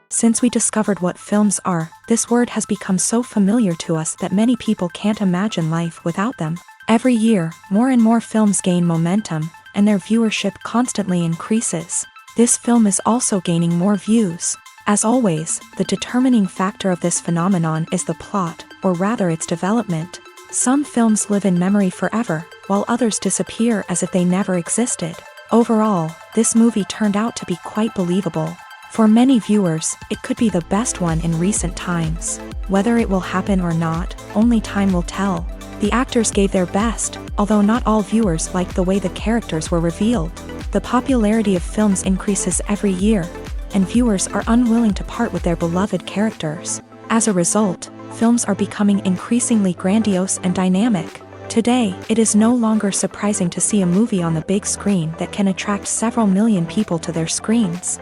Since we discovered what films are, this word has become so familiar to us that many people can't imagine life without them. Every year, more and more films gain momentum, and their viewership constantly increases. This film is also gaining more views. As always, the determining factor of this phenomenon is the plot, or rather its development. Some films live in memory forever, while others disappear as if they never existed. Overall, this movie turned out to be quite believable. For many viewers, it could be the best one in recent times. Whether it will happen or not, only time will tell. The actors gave their best, although not all viewers liked the way the characters were revealed. The popularity of films increases every year, and viewers are unwilling to part with their beloved characters. As a result, films are becoming increasingly grandiose and dynamic. Today, it is no longer surprising to see a movie on the big screen that can attract several million people to their screens.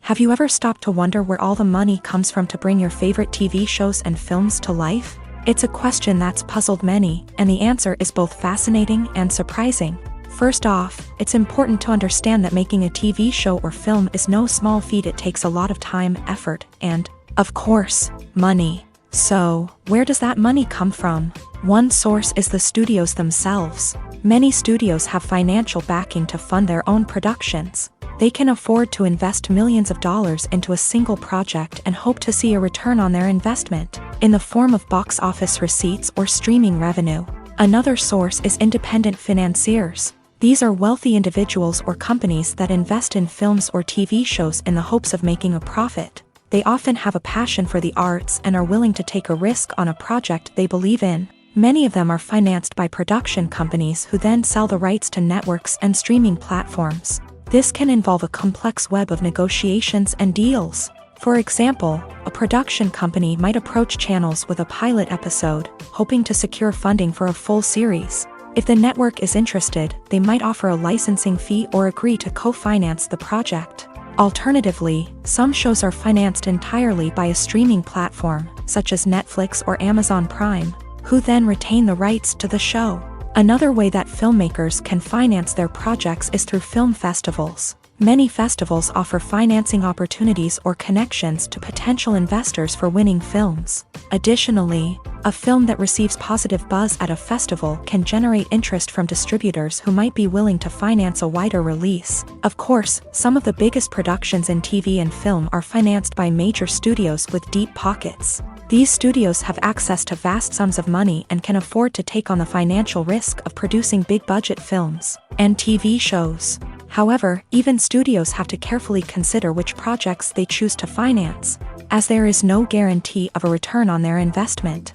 Have you ever stopped to wonder where all the money comes from to bring your favorite TV shows and films to life? It's a question that's puzzled many, and the answer is both fascinating and surprising. First off, it's important to understand that making a TV show or film is no small feat. It takes a lot of time, effort, and, of course, money. So, where does that money come from? One source is the studios themselves. Many studios have financial backing to fund their own productions. They can afford to invest millions of dollars into a single project and hope to see a return on their investment, in the form of box office receipts or streaming revenue. Another source is independent financiers. These are wealthy individuals or companies that invest in films or TV shows in the hopes of making a profit. They often have a passion for the arts and are willing to take a risk on a project they believe in. Many of them are financed by production companies who then sell the rights to networks and streaming platforms. This can involve a complex web of negotiations and deals. For example, a production company might approach channels with a pilot episode, hoping to secure funding for a full series. If the network is interested, they might offer a licensing fee or agree to co-finance the project. Alternatively, some shows are financed entirely by a streaming platform, such as Netflix or Amazon Prime, who then retain the rights to the show. Another way that filmmakers can finance their projects is through film festivals. Many festivals offer financing opportunities or connections to potential investors for winning films. Additionally, a film that receives positive buzz at a festival can generate interest from distributors who might be willing to finance a wider release. Of course, some of the biggest productions in TV and film are financed by major studios with deep pockets. These studios have access to vast sums of money and can afford to take on the financial risk of producing big-budget films and TV shows. However, even studios have to carefully consider which projects they choose to finance, as there is no guarantee of a return on their investment.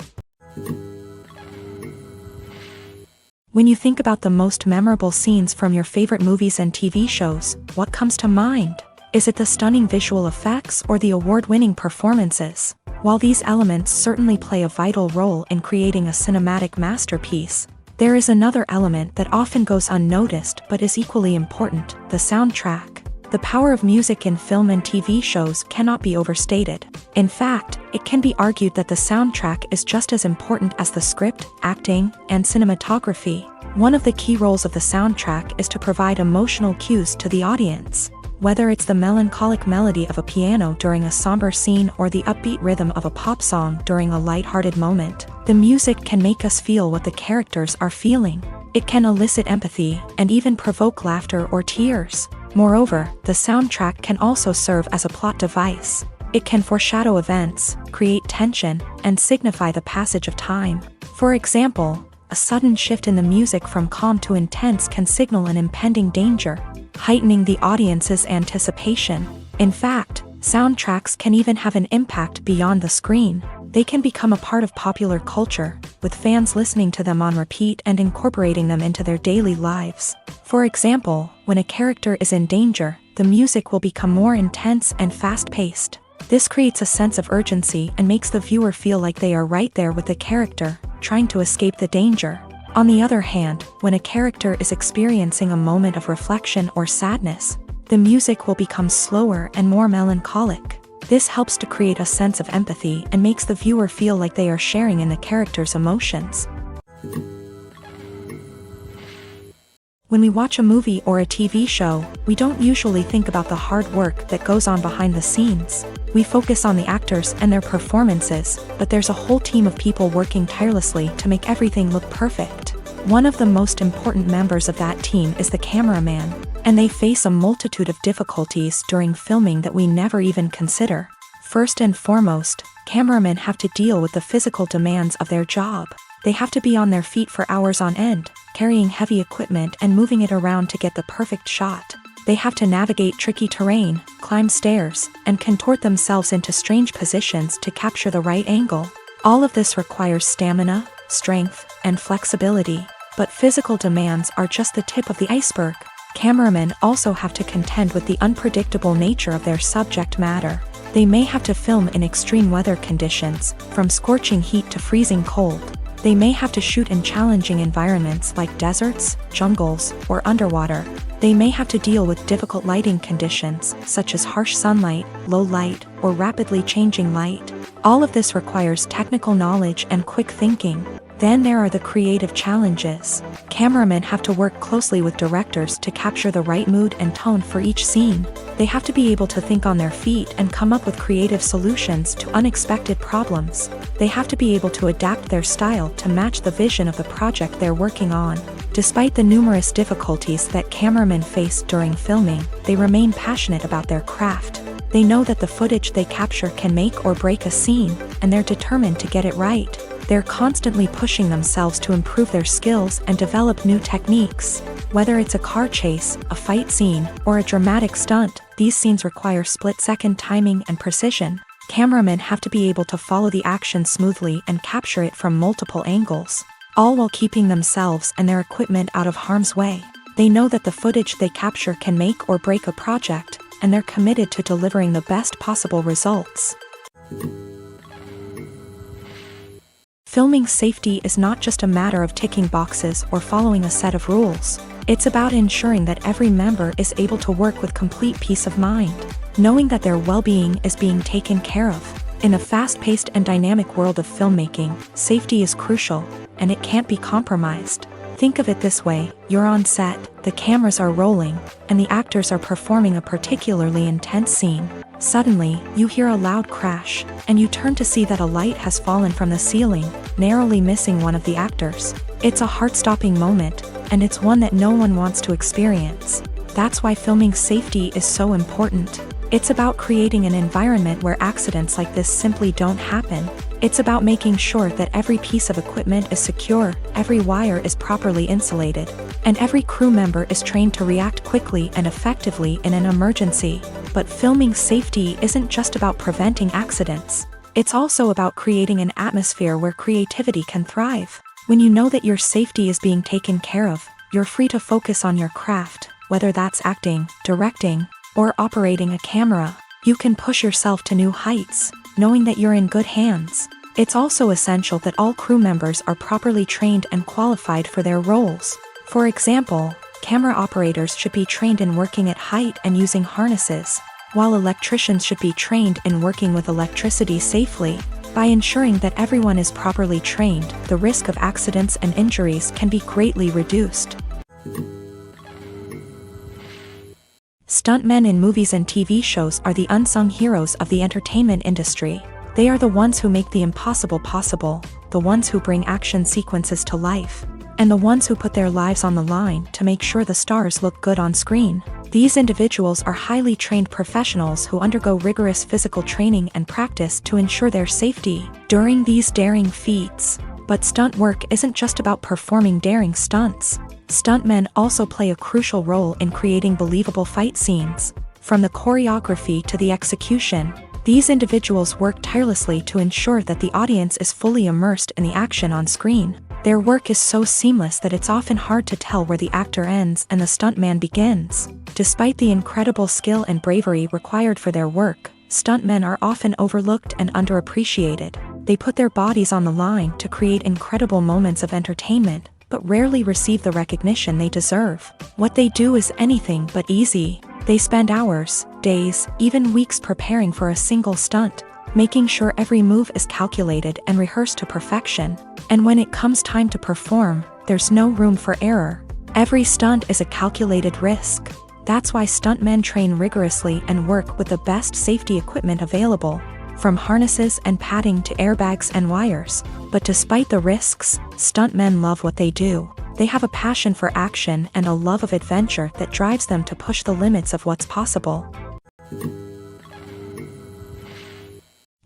When you think about the most memorable scenes from your favorite movies and TV shows, what comes to mind? Is it the stunning visual effects or the award-winning performances? While these elements certainly play a vital role in creating a cinematic masterpiece, there is another element that often goes unnoticed but is equally important: the soundtrack. The power of music in film and TV shows cannot be overstated. In fact, it can be argued that the soundtrack is just as important as the script, acting, and cinematography. One of the key roles of the soundtrack is to provide emotional cues to the audience. Whether it's the melancholic melody of a piano during a somber scene or the upbeat rhythm of a pop song during a lighthearted moment, the music can make us feel what the characters are feeling. It can elicit empathy and even provoke laughter or tears. Moreover, the soundtrack can also serve as a plot device. It can foreshadow events, create tension, and signify the passage of time. For example, a sudden shift in the music from calm to intense can signal an impending danger, heightening the audience's anticipation. In fact, soundtracks can even have an impact beyond the screen. They can become a part of popular culture, with fans listening to them on repeat and incorporating them into their daily lives. For example, when a character is in danger, the music will become more intense and fast-paced. This creates a sense of urgency and makes the viewer feel like they are right there with the character, trying to escape the danger. On the other hand, when a character is experiencing a moment of reflection or sadness, the music will become slower and more melancholic. This helps to create a sense of empathy and makes the viewer feel like they are sharing in the character's emotions. When we watch a movie or a TV show, we don't usually think about the hard work that goes on behind the scenes. We focus on the actors and their performances, but there's a whole team of people working tirelessly to make everything look perfect. One of the most important members of that team is the cameraman, and they face a multitude of difficulties during filming that we never even consider. First and foremost, cameramen have to deal with the physical demands of their job. They have to be on their feet for hours on end, carrying heavy equipment and moving it around to get the perfect shot. They have to navigate tricky terrain, climb stairs, and contort themselves into strange positions to capture the right angle. All of this requires stamina, strength, and flexibility. But physical demands are just the tip of the iceberg. Cameramen also have to contend with the unpredictable nature of their subject matter. They may have to film in extreme weather conditions, from scorching heat to freezing cold. They may have to shoot in challenging environments like deserts, jungles, or underwater. They may have to deal with difficult lighting conditions, such as harsh sunlight, low light, or rapidly changing light. All of this requires technical knowledge and quick thinking. Then there are the creative challenges. Cameramen have to work closely with directors to capture the right mood and tone for each scene. They have to be able to think on their feet and come up with creative solutions to unexpected problems. They have to be able to adapt their style to match the vision of the project they're working on. Despite the numerous difficulties that cameramen face during filming, they remain passionate about their craft. They know that the footage they capture can make or break a scene, and they're determined to get it right. They're constantly pushing themselves to improve their skills and develop new techniques. Whether it's a car chase, a fight scene, or a dramatic stunt, these scenes require split-second timing and precision. Cameramen have to be able to follow the action smoothly and capture it from multiple angles, all while keeping themselves and their equipment out of harm's way. They know that the footage they capture can make or break a project, and they're committed to delivering the best possible results. Filming safety is not just a matter of ticking boxes or following a set of rules. It's about ensuring that every member is able to work with complete peace of mind, knowing that their well-being is being taken care of. In a fast-paced and dynamic world of filmmaking, safety is crucial, and it can't be compromised. Think of it this way: you're on set, the cameras are rolling, and the actors are performing a particularly intense scene. Suddenly, you hear a loud crash, and you turn to see that a light has fallen from the ceiling, narrowly missing one of the actors. It's a heart-stopping moment, and it's one that no one wants to experience. That's why filming safety is so important. It's about creating an environment where accidents like this simply don't happen. It's about making sure that every piece of equipment is secure, every wire is properly insulated, and every crew member is trained to react quickly and effectively in an emergency. But filming safety isn't just about preventing accidents. It's also about creating an atmosphere where creativity can thrive. When you know that your safety is being taken care of, you're free to focus on your craft, whether that's acting, directing, or operating a camera. You can push yourself to new heights, knowing that you're in good hands. It's also essential that all crew members are properly trained and qualified for their roles. For example, camera operators should be trained in working at height and using harnesses, while electricians should be trained in working with electricity safely. By ensuring that everyone is properly trained, the risk of accidents and injuries can be greatly reduced. Stuntmen in movies and TV shows are the unsung heroes of the entertainment industry. They are the ones who make the impossible possible, the ones who bring action sequences to life, and the ones who put their lives on the line to make sure the stars look good on screen. These individuals are highly trained professionals who undergo rigorous physical training and practice to ensure their safety during these daring feats. But stunt work isn't just about performing daring stunts. Stuntmen also play a crucial role in creating believable fight scenes. From the choreography to the execution, these individuals work tirelessly to ensure that the audience is fully immersed in the action on screen. Their work is so seamless that it's often hard to tell where the actor ends and the stuntman begins. Despite the incredible skill and bravery required for their work, stuntmen are often overlooked and underappreciated. They put their bodies on the line to create incredible moments of entertainment, but rarely receive the recognition they deserve. What they do is anything but easy. They spend hours, days, even weeks preparing for a single stunt, making sure every move is calculated and rehearsed to perfection. And when it comes time to perform, there's no room for error. Every stunt is a calculated risk. That's why stuntmen train rigorously and work with the best safety equipment available, from harnesses and padding to airbags and wires. But despite the risks, stuntmen love what they do. They have a passion for action and a love of adventure that drives them to push the limits of what's possible.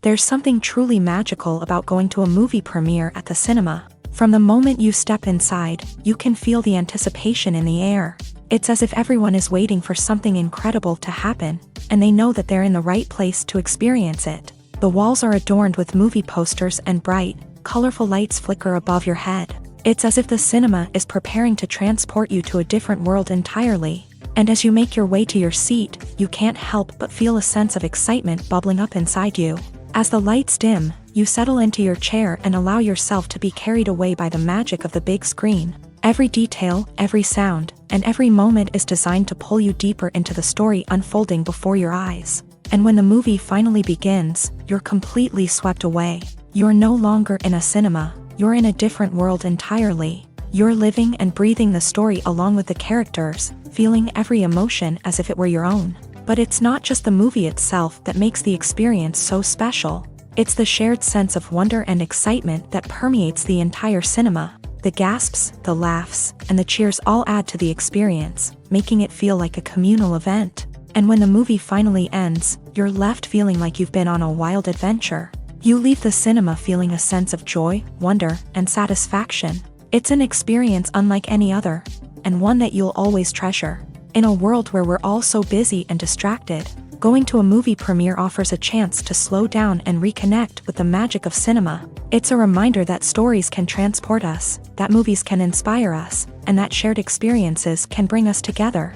There's something truly magical about going to a movie premiere at the cinema. From the moment you step inside, you can feel the anticipation in the air. It's as if everyone is waiting for something incredible to happen, and they know that they're in the right place to experience it. The walls are adorned with movie posters and bright, colorful lights flicker above your head. It's as if the cinema is preparing to transport you to a different world entirely. And as you make your way to your seat, you can't help but feel a sense of excitement bubbling up inside you. As the lights dim, you settle into your chair and allow yourself to be carried away by the magic of the big screen. Every detail, every sound, and every moment is designed to pull you deeper into the story unfolding before your eyes. And when the movie finally begins, you're completely swept away. You're no longer in a cinema, you're in a different world entirely. You're living and breathing the story along with the characters, feeling every emotion as if it were your own. But it's not just the movie itself that makes the experience so special. It's the shared sense of wonder and excitement that permeates the entire cinema. The gasps, the laughs, and the cheers all add to the experience, making it feel like a communal event. And when the movie finally ends, you're left feeling like you've been on a wild adventure. You leave the cinema feeling a sense of joy, wonder, and satisfaction. It's an experience unlike any other, and one that you'll always treasure. In a world where we're all so busy and distracted, going to a movie premiere offers a chance to slow down and reconnect with the magic of cinema. It's a reminder that stories can transport us, that movies can inspire us, and that shared experiences can bring us together.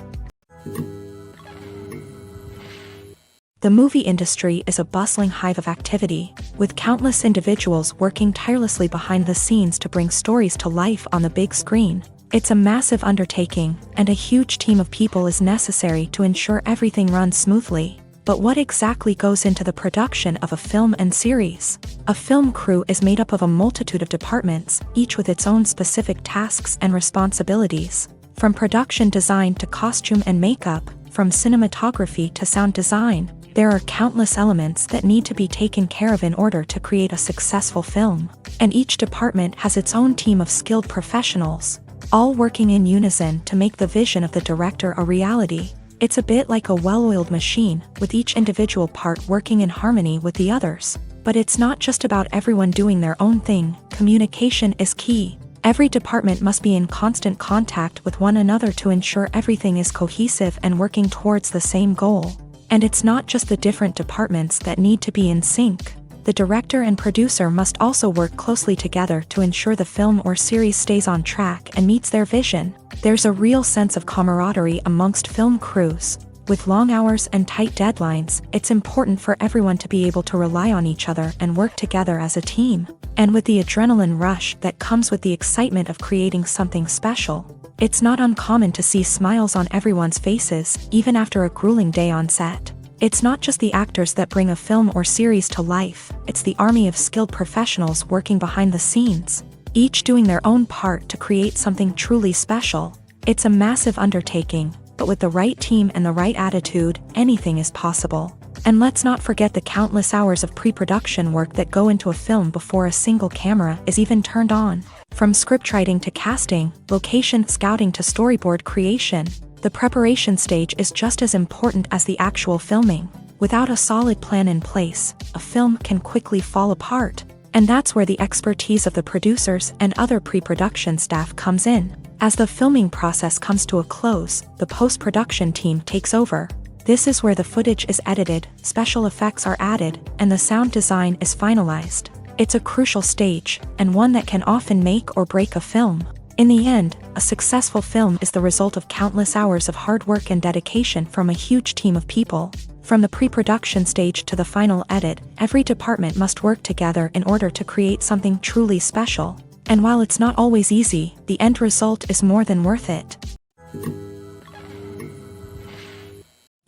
The movie industry is a bustling hive of activity, with countless individuals working tirelessly behind the scenes to bring stories to life on the big screen. It's a massive undertaking, and a huge team of people is necessary to ensure everything runs smoothly. But what exactly goes into the production of a film and series? A film crew is made up of a multitude of departments, each with its own specific tasks and responsibilities. From production design to costume and makeup, from cinematography to sound design, there are countless elements that need to be taken care of in order to create a successful film. And each department has its own team of skilled professionals, all working in unison to make the vision of the director a reality. It's a bit like a well-oiled machine, with each individual part working in harmony with the others. But it's not just about everyone doing their own thing. Communication is key. Every department must be in constant contact with one another to ensure everything is cohesive and working towards the same goal. And it's not just the different departments that need to be in sync. The director and producer must also work closely together to ensure the film or series stays on track and meets their vision. There's a real sense of camaraderie amongst film crews. With long hours and tight deadlines, it's important for everyone to be able to rely on each other and work together as a team. And with the adrenaline rush that comes with the excitement of creating something special, it's not uncommon to see smiles on everyone's faces, even after a grueling day on set. It's not just the actors that bring a film or series to life, it's the army of skilled professionals working behind the scenes, each doing their own part to create something truly special. It's a massive undertaking, but with the right team and the right attitude, anything is possible. And let's not forget the countless hours of pre-production work that go into a film before a single camera is even turned on. From scriptwriting to casting, location scouting to storyboard creation, the preparation stage is just as important as the actual filming. Without a solid plan in place, a film can quickly fall apart. And that's where the expertise of the producers and other pre-production staff comes in. As the filming process comes to a close, the post-production team takes over. This is where the footage is edited, special effects are added, and the sound design is finalized. It's a crucial stage, and one that can often make or break a film. In the end, a successful film is the result of countless hours of hard work and dedication from a huge team of people. From the pre-production stage to the final edit, every department must work together in order to create something truly special. And while it's not always easy, the end result is more than worth it.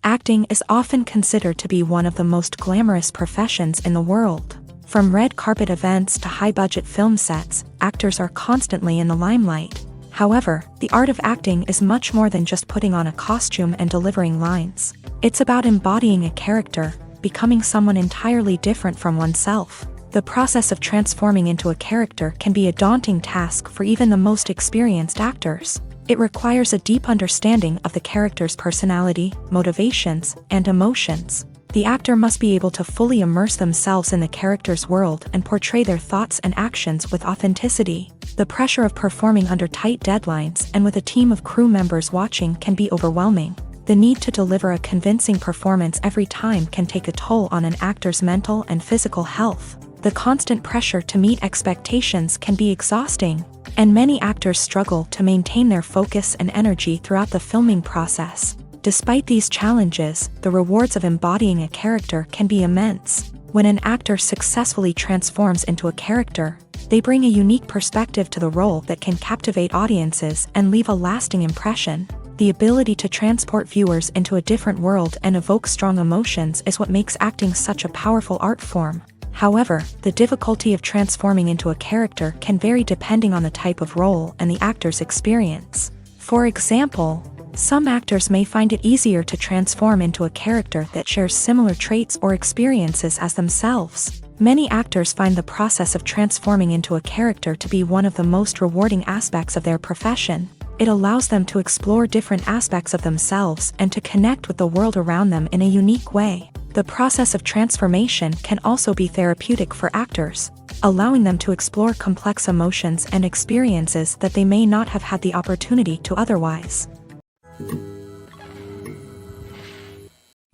Acting is often considered to be one of the most glamorous professions in the world. From red carpet events to high-budget film sets, actors are constantly in the limelight. However, the art of acting is much more than just putting on a costume and delivering lines. It's about embodying a character, becoming someone entirely different from oneself. The process of transforming into a character can be a daunting task for even the most experienced actors. It requires a deep understanding of the character's personality, motivations, and emotions. The actor must be able to fully immerse themselves in the character's world and portray their thoughts and actions with authenticity. The pressure of performing under tight deadlines and with a team of crew members watching can be overwhelming. The need to deliver a convincing performance every time can take a toll on an actor's mental and physical health. The constant pressure to meet expectations can be exhausting, and many actors struggle to maintain their focus and energy throughout the filming process. Despite these challenges, the rewards of embodying a character can be immense. When an actor successfully transforms into a character, they bring a unique perspective to the role that can captivate audiences and leave a lasting impression. The ability to transport viewers into a different world and evoke strong emotions is what makes acting such a powerful art form. However, the difficulty of transforming into a character can vary depending on the type of role and the actor's experience. For example, some actors may find it easier to transform into a character that shares similar traits or experiences as themselves. Many actors find the process of transforming into a character to be one of the most rewarding aspects of their profession. It allows them to explore different aspects of themselves and to connect with the world around them in a unique way. The process of transformation can also be therapeutic for actors, allowing them to explore complex emotions and experiences that they may not have had the opportunity to otherwise.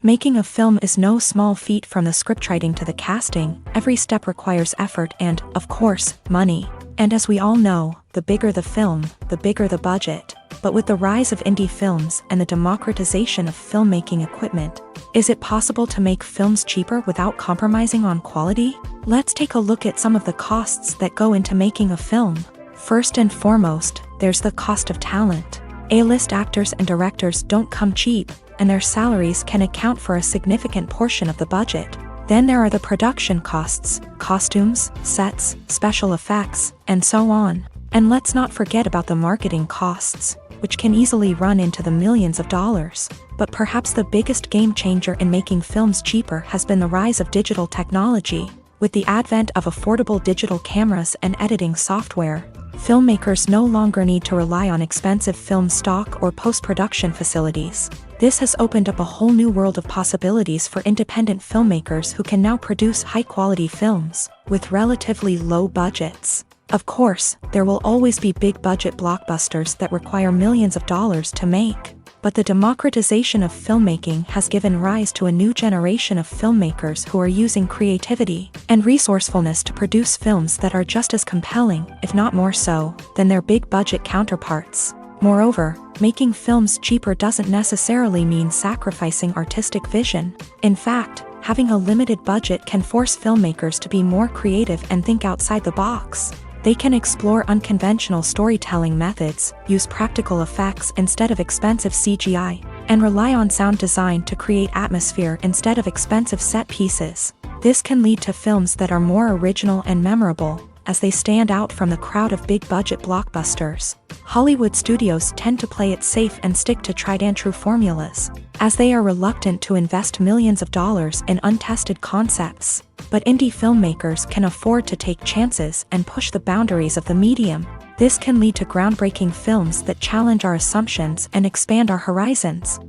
Making a film is no small feat. From the scriptwriting to the casting, every step requires effort and, of course, money. And as we all know, the bigger the film, the bigger the budget. But with the rise of indie films and the democratization of filmmaking equipment, is it possible to make films cheaper without compromising on quality? Let's take a look at some of the costs that go into making a film. First and foremost, there's the cost of talent. A-list actors and directors don't come cheap, and their salaries can account for a significant portion of the budget. Then there are the production costs, costumes, sets, special effects, and so on. And let's not forget about the marketing costs, which can easily run into the millions of dollars. But perhaps the biggest game changer in making films cheaper has been the rise of digital technology. With the advent of affordable digital cameras and editing software, filmmakers no longer need to rely on expensive film stock or post-production facilities. This has opened up a whole new world of possibilities for independent filmmakers who can now produce high-quality films with relatively low budgets. Of course, there will always be big-budget blockbusters that require millions of dollars to make. But the democratization of filmmaking has given rise to a new generation of filmmakers who are using creativity and resourcefulness to produce films that are just as compelling, if not more so, than their big-budget counterparts. Moreover, making films cheaper doesn't necessarily mean sacrificing artistic vision. In fact, having a limited budget can force filmmakers to be more creative and think outside the box. They can explore unconventional storytelling methods, use practical effects instead of expensive CGI, and rely on sound design to create atmosphere instead of expensive set pieces. This can lead to films that are more original and memorable, as they stand out from the crowd of big-budget blockbusters. Hollywood studios tend to play it safe and stick to tried-and-true formulas, as they are reluctant to invest millions of dollars in untested concepts. But indie filmmakers can afford to take chances and push the boundaries of the medium. This can lead to groundbreaking films that challenge our assumptions and expand our horizons.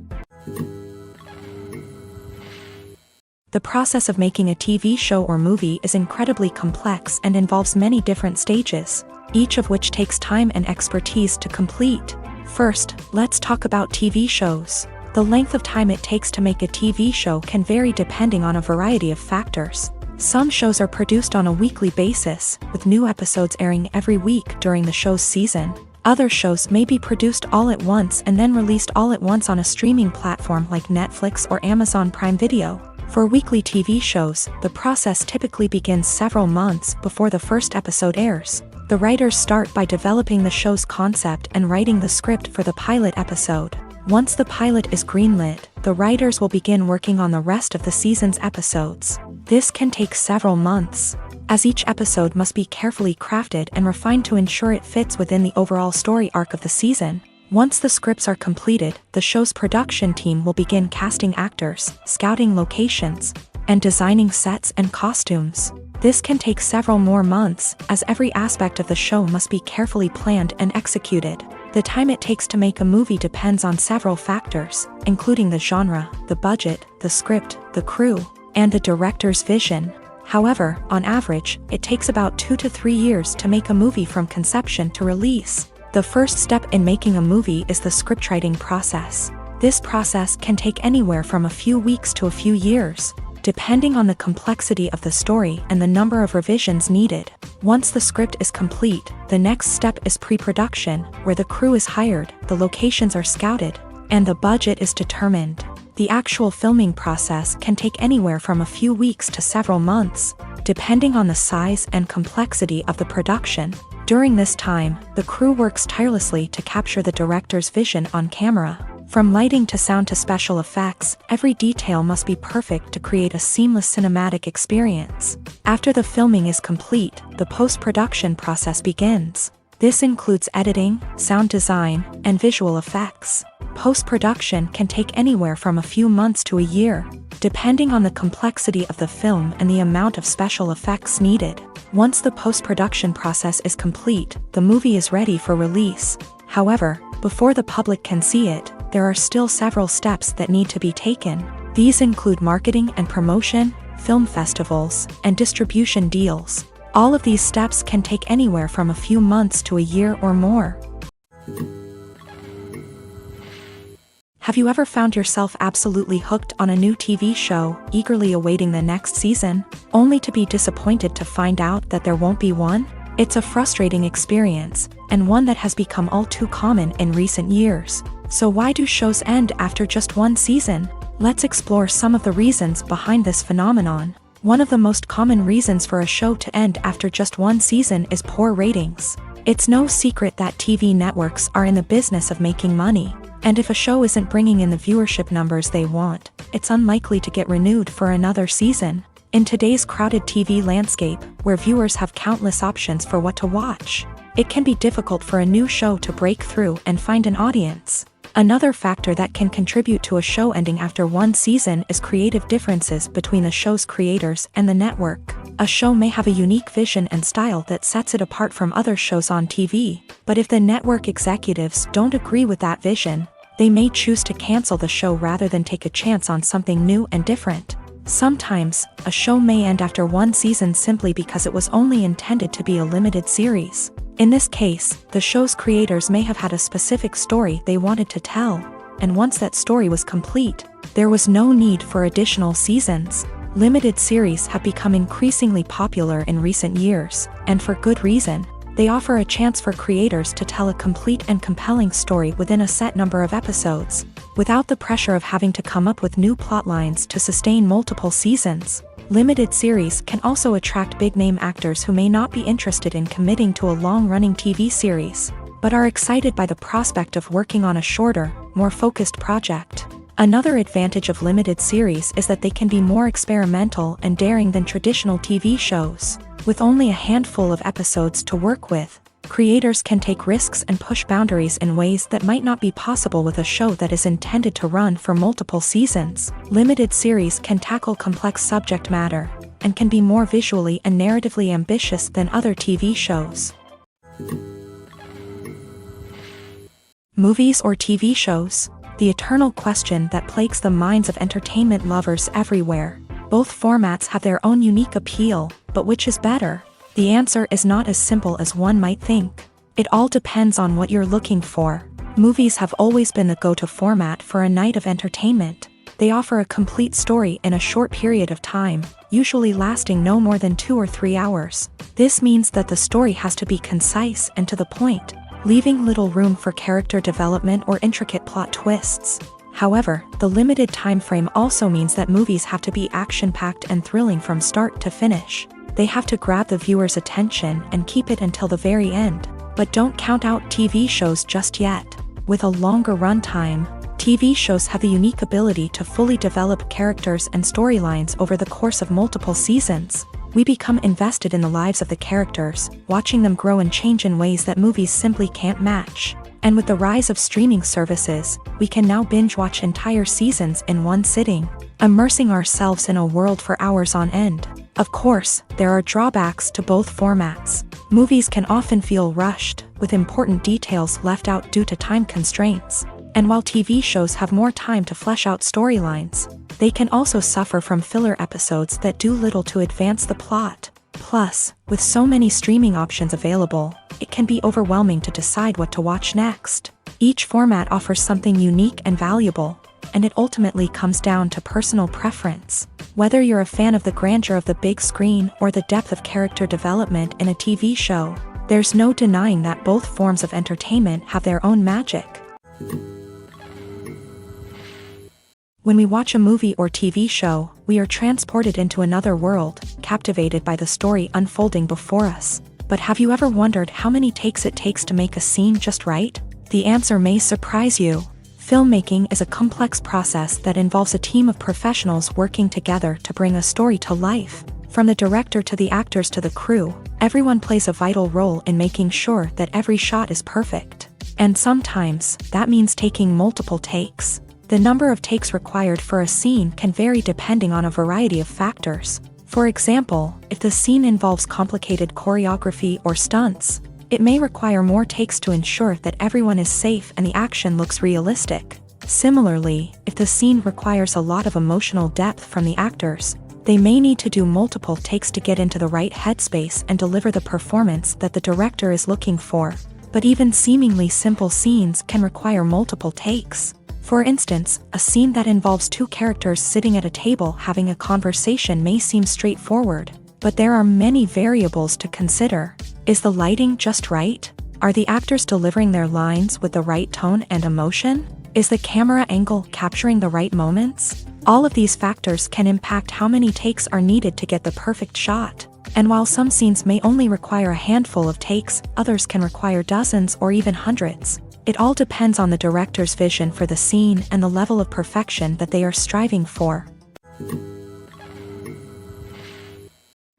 The process of making a TV show or movie is incredibly complex and involves many different stages, each of which takes time and expertise to complete. First, let's talk about TV shows. The length of time it takes to make a TV show can vary depending on a variety of factors. Some shows are produced on a weekly basis, with new episodes airing every week during the show's season. Other shows may be produced all at once and then released all at once on a streaming platform like Netflix or Amazon Prime Video. For weekly TV shows, the process typically begins several months before the first episode airs. The writers start by developing the show's concept and writing the script for the pilot episode. Once the pilot is greenlit, the writers will begin working on the rest of the season's episodes. This can take several months. as each episode must be carefully crafted and refined to ensure it fits within the overall story arc of the season. Once the scripts are completed, the show's production team will begin casting actors, scouting locations, and designing sets and costumes. This can take several more months, as every aspect of the show must be carefully planned and executed. The time it takes to make a movie depends on several factors, including the genre, the budget, the script, the crew, and the director's vision. However, on average, it takes about 2 to 3 years to make a movie from conception to release. The first step in making a movie is the scriptwriting process. This process can take anywhere from a few weeks to a few years, depending on the complexity of the story and the number of revisions needed. Once the script is complete, the next step is pre-production, where the crew is hired, the locations are scouted, and the budget is determined. The actual filming process can take anywhere from a few weeks to several months, depending on the size and complexity of the production. During this time, the crew works tirelessly to capture the director's vision on camera. From lighting to sound to special effects, every detail must be perfect to create a seamless cinematic experience. After the filming is complete, the post-production process begins. This includes editing, sound design, and visual effects. Post-production can take anywhere from a few months to a year, depending on the complexity of the film and the amount of special effects needed. Once the post-production process is complete, the movie is ready for release. However, before the public can see it, there are still several steps that need to be taken. These include marketing and promotion, film festivals, and distribution deals. All of these steps can take anywhere from a few months to a year or more. Have you ever found yourself absolutely hooked on a new TV show, eagerly awaiting the next season, only to be disappointed to find out that there won't be one? It's a frustrating experience, and one that has become all too common in recent years. So why do shows end after just one season? Let's explore some of the reasons behind this phenomenon. One of the most common reasons for a show to end after just one season is poor ratings. It's no secret that TV networks are in the business of making money, and if a show isn't bringing in the viewership numbers they want, it's unlikely to get renewed for another season. In today's crowded TV landscape, where viewers have countless options for what to watch, it can be difficult for a new show to break through and find an audience. Another factor that can contribute to a show ending after one season is creative differences between the show's creators and the network. A show may have a unique vision and style that sets it apart from other shows on TV, but if the network executives don't agree with that vision, they may choose to cancel the show rather than take a chance on something new and different. Sometimes, a show may end after one season simply because it was only intended to be a limited series. In this case, the show's creators may have had a specific story they wanted to tell, and once that story was complete, there was no need for additional seasons. Limited series have become increasingly popular in recent years, and for good reason. They offer a chance for creators to tell a complete and compelling story within a set number of episodes, without the pressure of having to come up with new plotlines to sustain multiple seasons. Limited series can also attract big-name actors who may not be interested in committing to a long-running TV series, but are excited by the prospect of working on a shorter, more focused project. Another advantage of limited series is that they can be more experimental and daring than traditional TV shows. With only a handful of episodes to work with, creators can take risks and push boundaries in ways that might not be possible with a show that is intended to run for multiple seasons. Limited series can tackle complex subject matter, and can be more visually and narratively ambitious than other TV shows. Movies or TV shows? The eternal question that plagues the minds of entertainment lovers everywhere. Both formats have their own unique appeal, but which is better? The answer is not as simple as one might think. It all depends on what you're looking for. Movies have always been the go-to format for a night of entertainment. They offer a complete story in a short period of time, usually lasting no more than 2 or 3 hours. This means that the story has to be concise and to the point, leaving little room for character development or intricate plot twists. However, the limited time frame also means that movies have to be action-packed and thrilling from start to finish. They have to grab the viewer's attention and keep it until the very end. But don't count out TV shows just yet. With a longer runtime, TV shows have the unique ability to fully develop characters and storylines over the course of multiple seasons. We become invested in the lives of the characters, watching them grow and change in ways that movies simply can't match. And with the rise of streaming services, we can now binge-watch entire seasons in one sitting, immersing ourselves in a world for hours on end. Of course, there are drawbacks to both formats. Movies can often feel rushed, with important details left out due to time constraints. And while TV shows have more time to flesh out storylines, they can also suffer from filler episodes that do little to advance the plot. Plus, with so many streaming options available, it can be overwhelming to decide what to watch next. Each format offers something unique and valuable, and it ultimately comes down to personal preference. Whether you're a fan of the grandeur of the big screen or the depth of character development in a TV show, there's no denying that both forms of entertainment have their own magic. When we watch a movie or TV show, we are transported into another world, captivated by the story unfolding before us. But have you ever wondered how many takes it takes to make a scene just right? The answer may surprise you. Filmmaking is a complex process that involves a team of professionals working together to bring a story to life. From the director to the actors to the crew, everyone plays a vital role in making sure that every shot is perfect. And sometimes, that means taking multiple takes. The number of takes required for a scene can vary depending on a variety of factors. For example, if the scene involves complicated choreography or stunts, it may require more takes to ensure that everyone is safe and the action looks realistic. Similarly, if the scene requires a lot of emotional depth from the actors, they may need to do multiple takes to get into the right headspace and deliver the performance that the director is looking for. But even seemingly simple scenes can require multiple takes. For instance, a scene that involves two characters sitting at a table having a conversation may seem straightforward, but there are many variables to consider. Is the lighting just right? Are the actors delivering their lines with the right tone and emotion? Is the camera angle capturing the right moments? All of these factors can impact how many takes are needed to get the perfect shot. And while some scenes may only require a handful of takes, others can require dozens or even hundreds. It all depends on the director's vision for the scene and the level of perfection that they are striving for.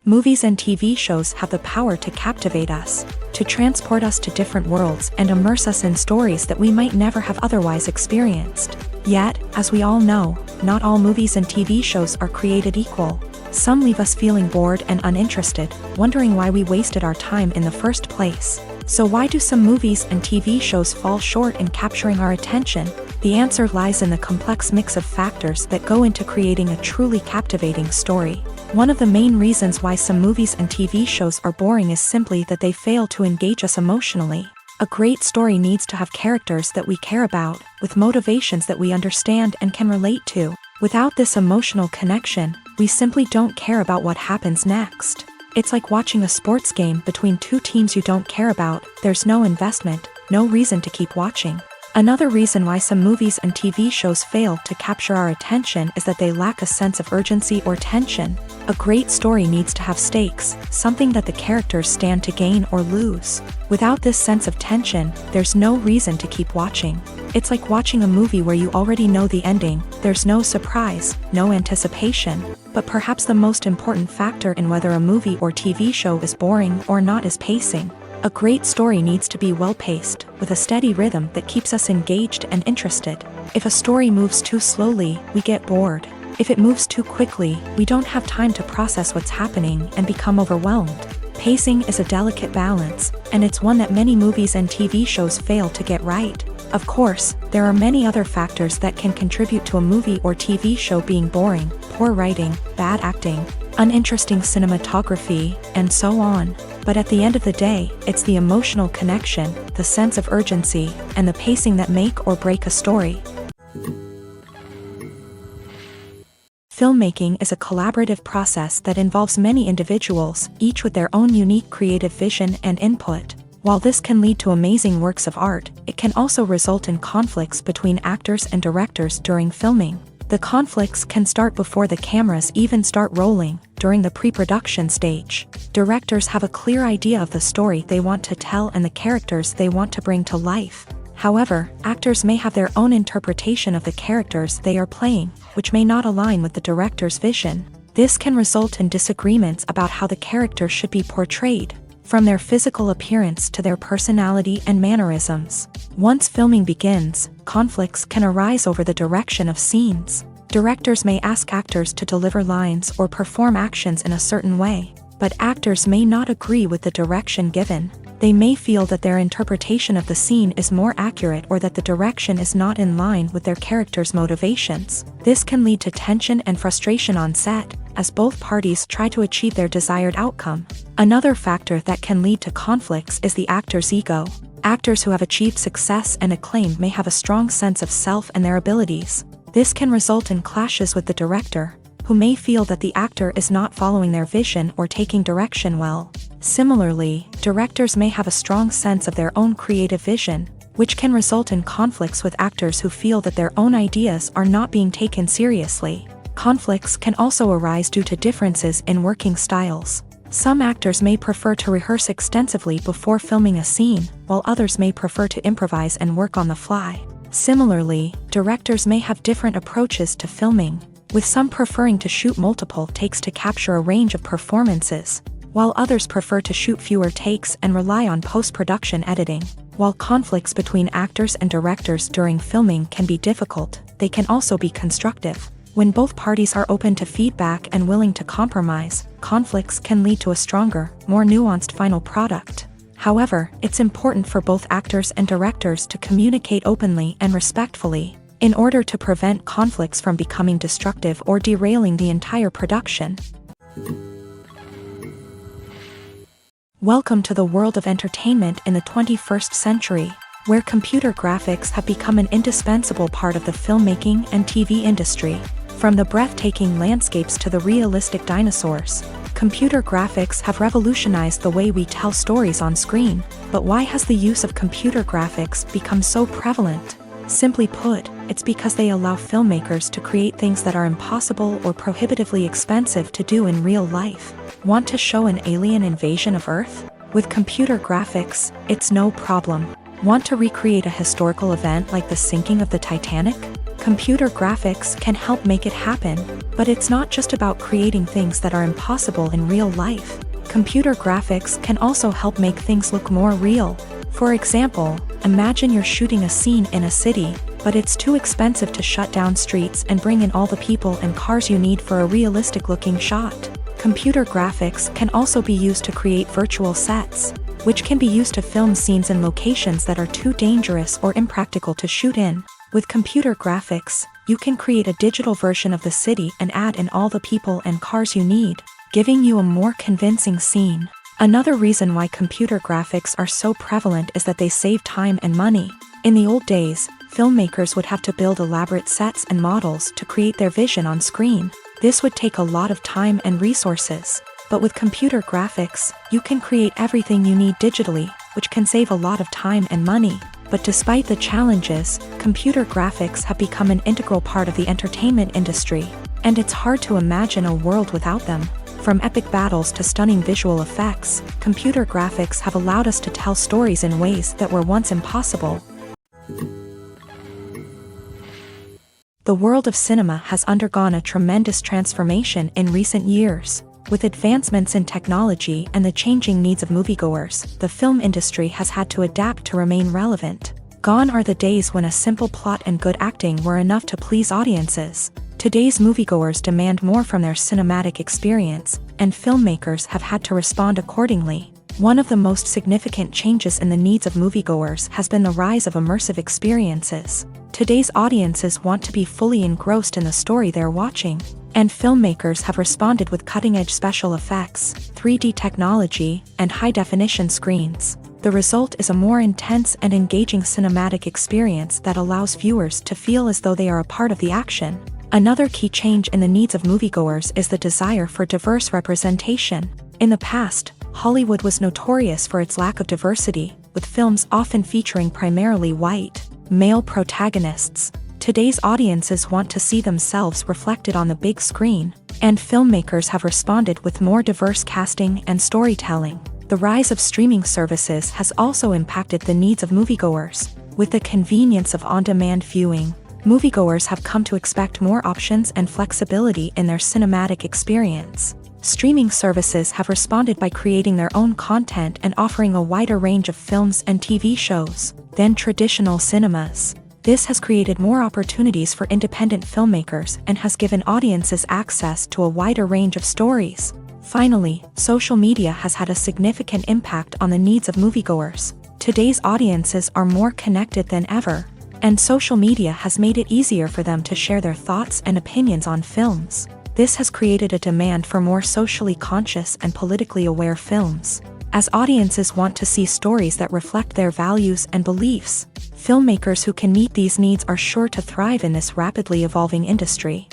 Movies and TV shows have the power to captivate us, to transport us to different worlds and immerse us in stories that we might never have otherwise experienced. Yet, as we all know, not all movies and TV shows are created equal. Some leave us feeling bored and uninterested, wondering why we wasted our time in the first place. So why do some movies and TV shows fall short in capturing our attention? The answer lies in the complex mix of factors that go into creating a truly captivating story. One of the main reasons why some movies and TV shows are boring is simply that they fail to engage us emotionally. A great story needs to have characters that we care about, with motivations that we understand and can relate to. Without this emotional connection, we simply don't care about what happens next. It's like watching a sports game between two teams you don't care about. There's no investment, no reason to keep watching. Another reason why some movies and TV shows fail to capture our attention is that they lack a sense of urgency or tension. A great story needs to have stakes, something that the characters stand to gain or lose. Without this sense of tension, there's no reason to keep watching. It's like watching a movie where you already know the ending. There's no surprise, no anticipation. But perhaps the most important factor in whether a movie or TV show is boring or not is pacing. A great story needs to be well-paced, with a steady rhythm that keeps us engaged and interested. If a story moves too slowly, we get bored. If it moves too quickly, we don't have time to process what's happening and become overwhelmed. Pacing is a delicate balance, and it's one that many movies and TV shows fail to get right. Of course, there are many other factors that can contribute to a movie or TV show being boring: poor writing, bad acting, uninteresting cinematography, and so on. But at the end of the day, it's the emotional connection, the sense of urgency, and the pacing that make or break a story. Filmmaking is a collaborative process that involves many individuals, each with their own unique creative vision and input. While this can lead to amazing works of art, it can also result in conflicts between actors and directors during filming. The conflicts can start before the cameras even start rolling, during the pre-production stage. Directors have a clear idea of the story they want to tell and the characters they want to bring to life. However, actors may have their own interpretation of the characters they are playing, which may not align with the director's vision. This can result in disagreements about how the character should be portrayed, from their physical appearance to their personality and mannerisms. Once filming begins, conflicts can arise over the direction of scenes. Directors may ask actors to deliver lines or perform actions in a certain way, but actors may not agree with the direction given. They may feel that their interpretation of the scene is more accurate or that the direction is not in line with their character's motivations. This can lead to tension and frustration on set, as both parties try to achieve their desired outcome. Another factor that can lead to conflicts is the actor's ego. Actors who have achieved success and acclaim may have a strong sense of self and their abilities. This can result in clashes with the director, who may feel that the actor is not following their vision or taking direction well. Similarly, directors may have a strong sense of their own creative vision, which can result in conflicts with actors who feel that their own ideas are not being taken seriously. Conflicts can also arise due to differences in working styles. Some actors may prefer to rehearse extensively before filming a scene, while others may prefer to improvise and work on the fly. Similarly, directors may have different approaches to filming, with some preferring to shoot multiple takes to capture a range of performances, while others prefer to shoot fewer takes and rely on post-production editing. While conflicts between actors and directors during filming can be difficult, they can also be constructive. When both parties are open to feedback and willing to compromise, conflicts can lead to a stronger, more nuanced final product. However, it's important for both actors and directors to communicate openly and respectfully, in order to prevent conflicts from becoming destructive or derailing the entire production. Welcome to the world of entertainment in the 21st century, where computer graphics have become an indispensable part of the filmmaking and TV industry. From the breathtaking landscapes to the realistic dinosaurs, computer graphics have revolutionized the way we tell stories on screen. But why has the use of computer graphics become so prevalent? Simply put, it's because they allow filmmakers to create things that are impossible or prohibitively expensive to do in real life. Want to show an alien invasion of Earth? With computer graphics, it's no problem. Want to recreate a historical event like the sinking of the Titanic? Computer graphics can help make it happen, but it's not just about creating things that are impossible in real life. Computer graphics can also help make things look more real. For example, imagine you're shooting a scene in a city, but it's too expensive to shut down streets and bring in all the people and cars you need for a realistic-looking shot. Computer graphics can also be used to create virtual sets, which can be used to film scenes in locations that are too dangerous or impractical to shoot in. With computer graphics, you can create a digital version of the city and add in all the people and cars you need, giving you a more convincing scene. Another reason why computer graphics are so prevalent is that they save time and money. In the old days, filmmakers would have to build elaborate sets and models to create their vision on screen. This would take a lot of time and resources. But with computer graphics, you can create everything you need digitally, which can save a lot of time and money. But despite the challenges, computer graphics have become an integral part of the entertainment industry, and it's hard to imagine a world without them. From epic battles to stunning visual effects, computer graphics have allowed us to tell stories in ways that were once impossible. The world of cinema has undergone a tremendous transformation in recent years. With advancements in technology and the changing needs of moviegoers, the film industry has had to adapt to remain relevant. Gone are the days when a simple plot and good acting were enough to please audiences. Today's moviegoers demand more from their cinematic experience, and filmmakers have had to respond accordingly. One of the most significant changes in the needs of moviegoers has been the rise of immersive experiences. Today's audiences want to be fully engrossed in the story they're watching, and filmmakers have responded with cutting-edge special effects, 3D technology, and high-definition screens. The result is a more intense and engaging cinematic experience that allows viewers to feel as though they are a part of the action. Another key change in the needs of moviegoers is the desire for diverse representation. In the past, Hollywood was notorious for its lack of diversity, with films often featuring primarily white, male protagonists. Today's audiences want to see themselves reflected on the big screen, and filmmakers have responded with more diverse casting and storytelling. The rise of streaming services has also impacted the needs of moviegoers. With the convenience of on-demand viewing, moviegoers have come to expect more options and flexibility in their cinematic experience. Streaming services have responded by creating their own content and offering a wider range of films and TV shows than traditional cinemas. This has created more opportunities for independent filmmakers and has given audiences access to a wider range of stories. Finally, social media has had a significant impact on the needs of moviegoers. Today's audiences are more connected than ever, and social media has made it easier for them to share their thoughts and opinions on films. This has created a demand for more socially conscious and politically aware films. As audiences want to see stories that reflect their values and beliefs, filmmakers who can meet these needs are sure to thrive in this rapidly evolving industry.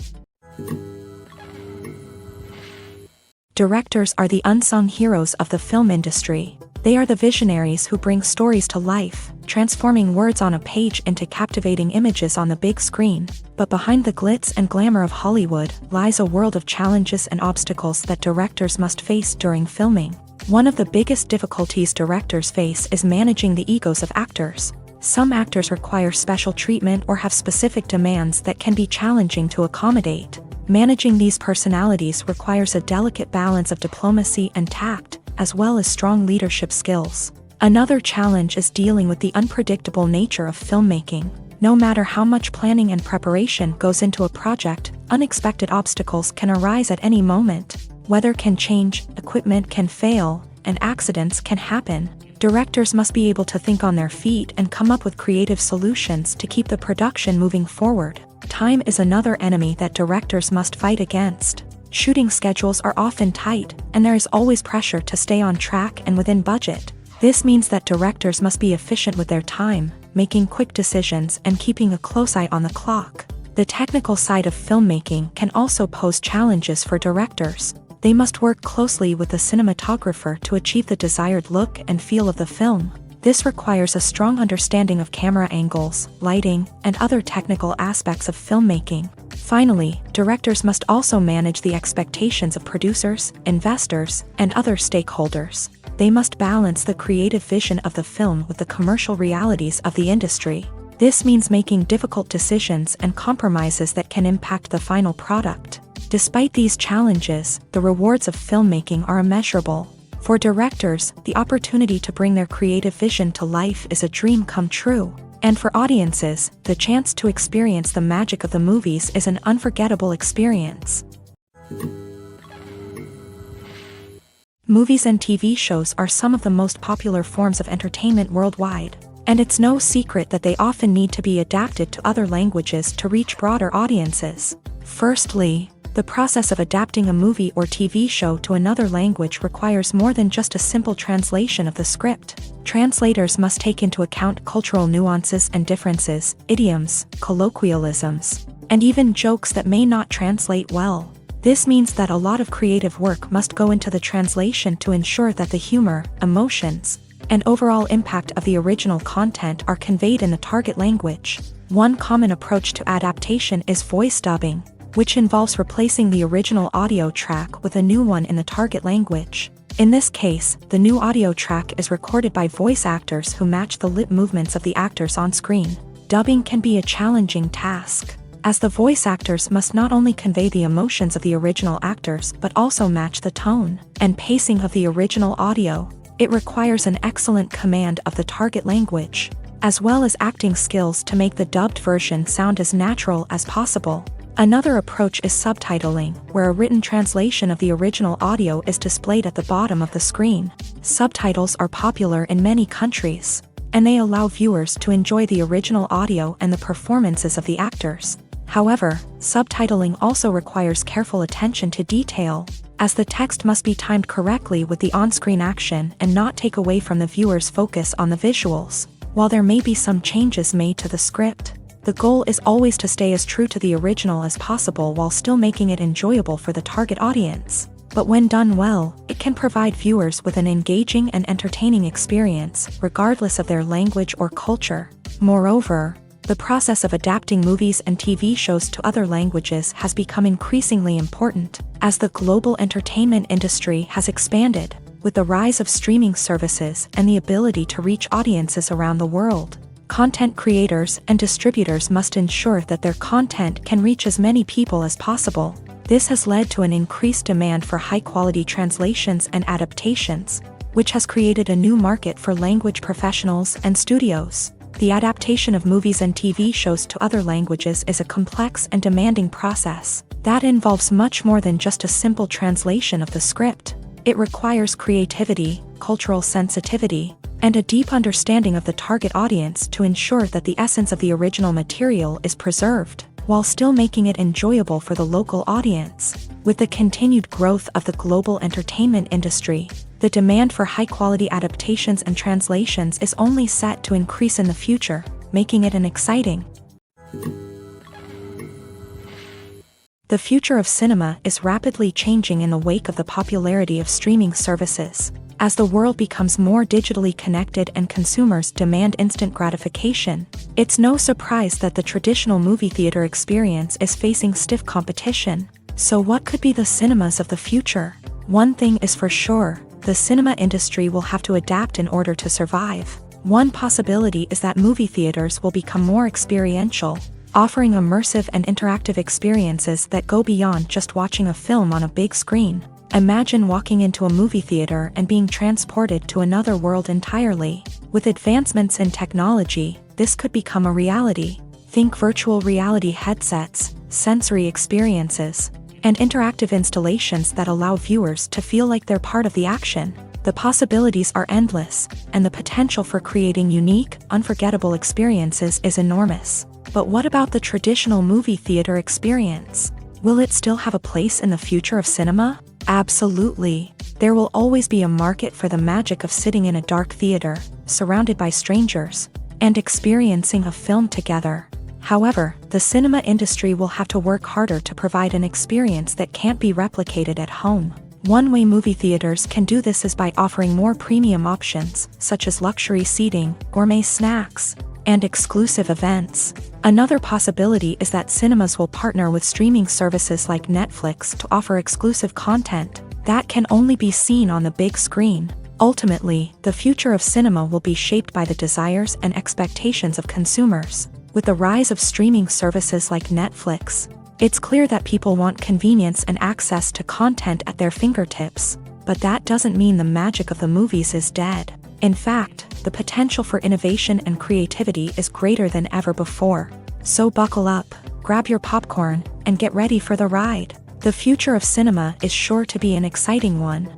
Directors are the unsung heroes of the film industry. They are the visionaries who bring stories to life, transforming words on a page into captivating images on the big screen. But behind the glitz and glamour of Hollywood lies a world of challenges and obstacles that directors must face during filming. One of the biggest difficulties directors face is managing the egos of actors. Some actors require special treatment or have specific demands that can be challenging to accommodate. Managing these personalities requires a delicate balance of diplomacy and tact, as well as strong leadership skills. Another challenge is dealing with the unpredictable nature of filmmaking. No matter how much planning and preparation goes into a project, unexpected obstacles can arise at any moment. Weather can change, equipment can fail, and accidents can happen. Directors must be able to think on their feet and come up with creative solutions to keep the production moving forward. Time is another enemy that directors must fight against. Shooting schedules are often tight, and there is always pressure to stay on track and within budget. This means that directors must be efficient with their time, making quick decisions and keeping a close eye on the clock. The technical side of filmmaking can also pose challenges for directors. They must work closely with the cinematographer to achieve the desired look and feel of the film. This requires a strong understanding of camera angles, lighting, and other technical aspects of filmmaking. Finally, directors must also manage the expectations of producers, investors, and other stakeholders. They must balance the creative vision of the film with the commercial realities of the industry. This means making difficult decisions and compromises that can impact the final product. Despite these challenges, the rewards of filmmaking are immeasurable. For directors, the opportunity to bring their creative vision to life is a dream come true. And for audiences, the chance to experience the magic of the movies is an unforgettable experience. Movies and TV shows are some of the most popular forms of entertainment worldwide, and it's no secret that they often need to be adapted to other languages to reach broader audiences. Firstly, the process of adapting a movie or TV show to another language requires more than just a simple translation of the script. Translators must take into account cultural nuances and differences, idioms, colloquialisms, and even jokes that may not translate well. This means that a lot of creative work must go into the translation to ensure that the humor, emotions, and overall impact of the original content are conveyed in the target language. One common approach to adaptation is voice dubbing, which involves replacing the original audio track with a new one in the target language. In this case, the new audio track is recorded by voice actors who match the lip movements of the actors on screen. Dubbing can be a challenging task, as the voice actors must not only convey the emotions of the original actors but also match the tone and pacing of the original audio. It requires an excellent command of the target language, as well as acting skills to make the dubbed version sound as natural as possible. Another approach is subtitling, where a written translation of the original audio is displayed at the bottom of the screen. Subtitles are popular in many countries, and they allow viewers to enjoy the original audio and the performances of the actors. However, subtitling also requires careful attention to detail, as the text must be timed correctly with the on-screen action and not take away from the viewer's focus on the visuals. While there may be some changes made to the script, the goal is always to stay as true to the original as possible while still making it enjoyable for the target audience. But when done well, it can provide viewers with an engaging and entertaining experience, regardless of their language or culture. Moreover, the process of adapting movies and TV shows to other languages has become increasingly important, as the global entertainment industry has expanded, with the rise of streaming services and the ability to reach audiences around the world. Content creators and distributors must ensure that their content can reach as many people as possible. This has led to an increased demand for high-quality translations and adaptations, which has created a new market for language professionals and studios. The adaptation of movies and TV shows to other languages is a complex and demanding process that involves much more than just a simple translation of the script. It requires creativity, cultural sensitivity, and a deep understanding of the target audience to ensure that the essence of the original material is preserved, while still making it enjoyable for the local audience. With the continued growth of the global entertainment industry, the demand for high-quality adaptations and translations is only set to increase in the future, making it an exciting. The future of cinema is rapidly changing in the wake of the popularity of streaming services. As the world becomes more digitally connected and consumers demand instant gratification, it's no surprise that the traditional movie theater experience is facing stiff competition. So what could be the cinemas of the future? One thing is for sure, the cinema industry will have to adapt in order to survive. One possibility is that movie theaters will become more experiential, offering immersive and interactive experiences that go beyond just watching a film on a big screen. Imagine walking into a movie theater and being transported to another world entirely. With advancements in technology, this could become a reality. Think virtual reality headsets, sensory experiences, and interactive installations that allow viewers to feel like they're part of the action. The possibilities are endless, and the potential for creating unique, unforgettable experiences is enormous. But what about the traditional movie theater experience? Will it still have a place in the future of cinema? Absolutely. There will always be a market for the magic of sitting in a dark theater, surrounded by strangers, and experiencing a film together. However, the cinema industry will have to work harder to provide an experience that can't be replicated at home. One way movie theaters can do this is by offering more premium options, such as luxury seating, gourmet snacks, and exclusive events. Another possibility is that cinemas will partner with streaming services like Netflix to offer exclusive content that can only be seen on the big screen. Ultimately, the future of cinema will be shaped by the desires and expectations of consumers. With the rise of streaming services like Netflix, it's clear that people want convenience and access to content at their fingertips. But that doesn't mean the magic of the movies is dead. In fact, the potential for innovation and creativity is greater than ever before. So buckle up, grab your popcorn, and get ready for the ride. The future of cinema is sure to be an exciting one.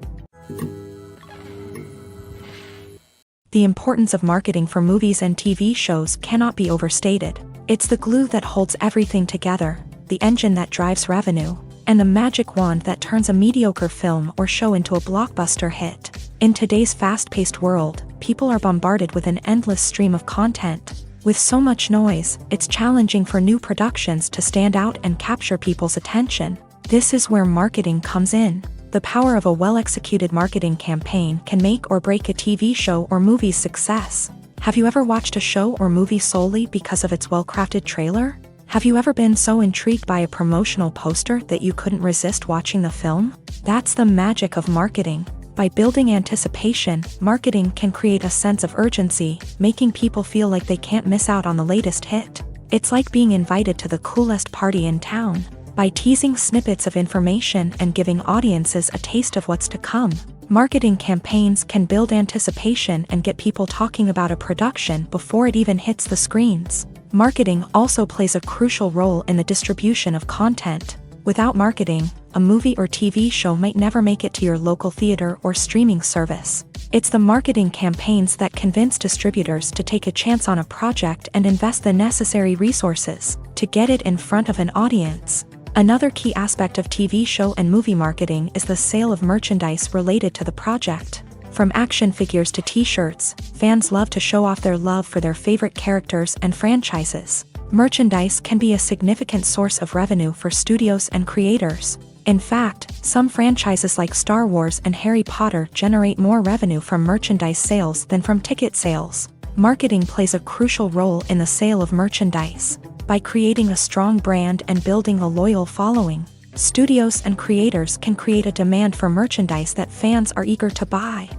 The importance of marketing for movies and TV shows cannot be overstated. It's the glue that holds everything together, the engine that drives revenue, and the magic wand that turns a mediocre film or show into a blockbuster hit. In today's fast-paced world, people are bombarded with an endless stream of content. With so much noise, it's challenging for new productions to stand out and capture people's attention. This is where marketing comes in. The power of a well-executed marketing campaign can make or break a TV show or movie's success. Have you ever watched a show or movie solely because of its well-crafted trailer? Have you ever been so intrigued by a promotional poster that you couldn't resist watching the film? That's the magic of marketing. By building anticipation, marketing can create a sense of urgency, making people feel like they can't miss out on the latest hit. It's like being invited to the coolest party in town. By teasing snippets of information and giving audiences a taste of what's to come, marketing campaigns can build anticipation and get people talking about a production before it even hits the screens. Marketing also plays a crucial role in the distribution of content. Without marketing, a movie or TV show might never make it to your local theater or streaming service. It's the marketing campaigns that convince distributors to take a chance on a project and invest the necessary resources to get it in front of an audience. Another key aspect of TV show and movie marketing is the sale of merchandise related to the project. From action figures to t-shirts, fans love to show off their love for their favorite characters and franchises. Merchandise can be a significant source of revenue for studios and creators. In fact, some franchises like Star Wars and Harry Potter generate more revenue from merchandise sales than from ticket sales. Marketing plays a crucial role in the sale of merchandise. By creating a strong brand and building a loyal following, studios and creators can create a demand for merchandise that fans are eager to buy.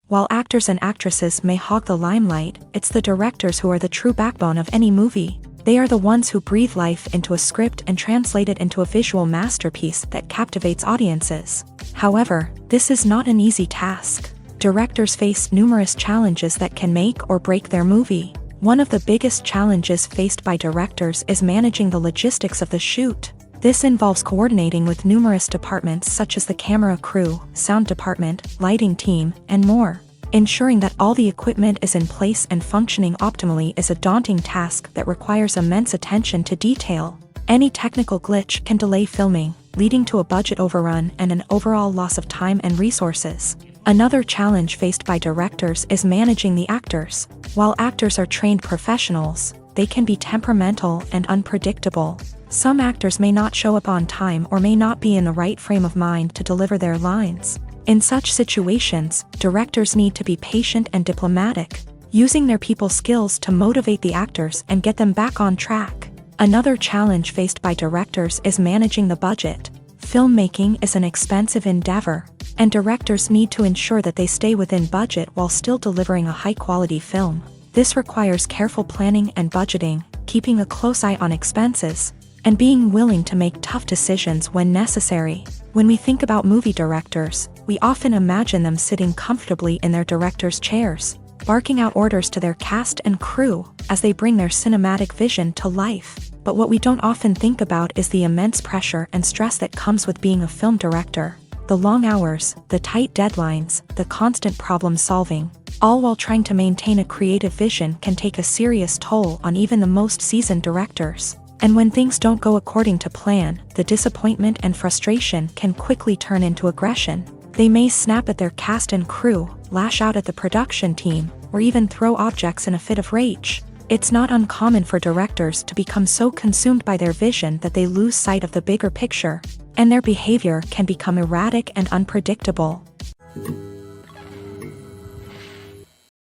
While actors and actresses may hog the limelight, it's the directors who are the true backbone of any movie. They are the ones who breathe life into a script and translate it into a visual masterpiece that captivates audiences. However, this is not an easy task. Directors face numerous challenges that can make or break their movie. One of the biggest challenges faced by directors is managing the logistics of the shoot. This involves coordinating with numerous departments such as the camera crew, sound department, lighting team, and more. Ensuring that all the equipment is in place and functioning optimally is a daunting task that requires immense attention to detail. Any technical glitch can delay filming, leading to a budget overrun and an overall loss of time and resources. Another challenge faced by directors is managing the actors. While actors are trained professionals, they can be temperamental and unpredictable. Some actors may not show up on time or may not be in the right frame of mind to deliver their lines. In such situations, directors need to be patient and diplomatic, using their people skills to motivate the actors and get them back on track. Another challenge faced by directors is managing the budget. Filmmaking is an expensive endeavor, and directors need to ensure that they stay within budget while still delivering a high-quality film. This requires careful planning and budgeting, keeping a close eye on expenses, and being willing to make tough decisions when necessary. When we think about movie directors, we often imagine them sitting comfortably in their director's chairs, barking out orders to their cast and crew as they bring their cinematic vision to life. But what we don't often think about is the immense pressure and stress that comes with being a film director. The long hours, the tight deadlines, the constant problem solving, all while trying to maintain a creative vision can take a serious toll on even the most seasoned directors. And when things don't go according to plan, the disappointment and frustration can quickly turn into aggression. They may snap at their cast and crew, lash out at the production team, or even throw objects in a fit of rage. It's not uncommon for directors to become so consumed by their vision that they lose sight of the bigger picture, and their behavior can become erratic and unpredictable.